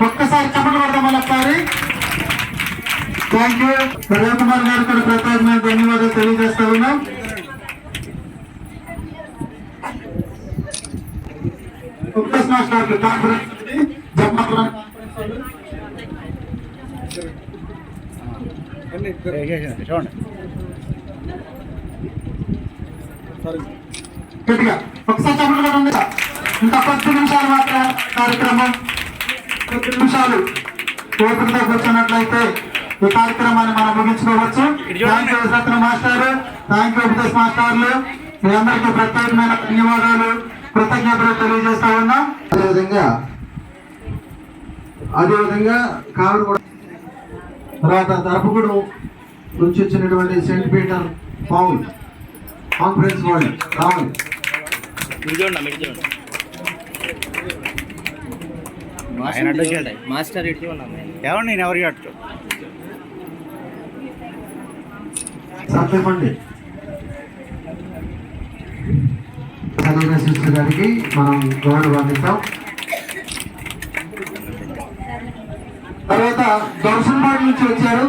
ఒక్కసారి చెప్పండి పడతాం మళ్ళొకసారి. Thank you. రవికుమార్ గారు కూడా ప్రత్యేకమైన ధన్యవాదాలు తెలియజేస్తా ఉన్నాం. కాన్ఫరెన్స్ చూడండి గట్టిగా ఒకసారి చెప్పండి కదండి. ఇంకా 10 నిమిషాలు మాత్రం కార్యక్రమం. 10 నిమిషాలు ఓపికతో కూర్చున్నట్లయితే ఈ కార్యక్రమాన్ని మనం ముగించుకోవచ్చు. Thank you Ratna master, thank you Upadesh మాస్టర్లు, మీ అందరికీ ప్రత్యేకమైన ధన్యవాదాలు. కృతజ్ఞతలు తెలియజేస్తా ఉన్నాం. అదేవిధంగా కావడగూడ తర్వాత తరపుగూడు నుంచి వచ్చినటువంటి సెయింట్ పీటర్ పౌల్ కాన్ఫరెన్స్ వాళ్ళు రావాలి. మాస్టర్ ఇటు ఎవరు నేను ఎవరికి అట్టు చెప్పండి. చదివిన సిస్టర్ గారికి మనం గౌరవం అందిస్తాం. తర్వాత దర్శనపాడు నుంచి వచ్చారు.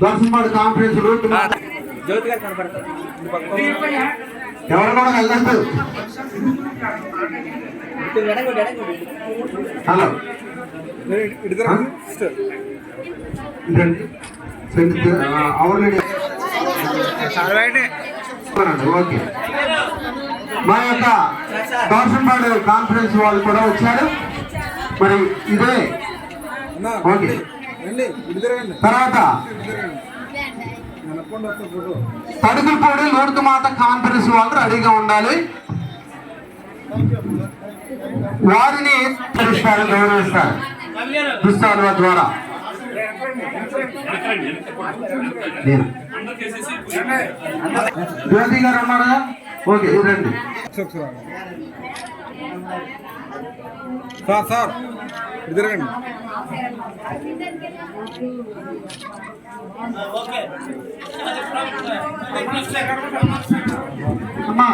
దర్శనపాడు కాన్ఫరెన్స్ రూట్ జ్యోతి గారు కనపడతారు. ఎవరు కూడా వెళ్ళద్దు. Hello okay. మా యొక్క దర్శనపాడు కాన్ఫరెన్స్ వాళ్ళు కూడా వచ్చారు. మరి ఇదే ఓకే. తర్వాత తడుకులపూడి లోడుకు మాత కాన్ఫరెన్స్ వాళ్ళు రెడీగా ఉండాలి. వారిని గౌరవిస్తారు పుస్తకాల ద్వారా. జ్యోతి గారు ఉన్నారా? ఓకే రండి. సార్ ఇద్దరండి. అమ్మా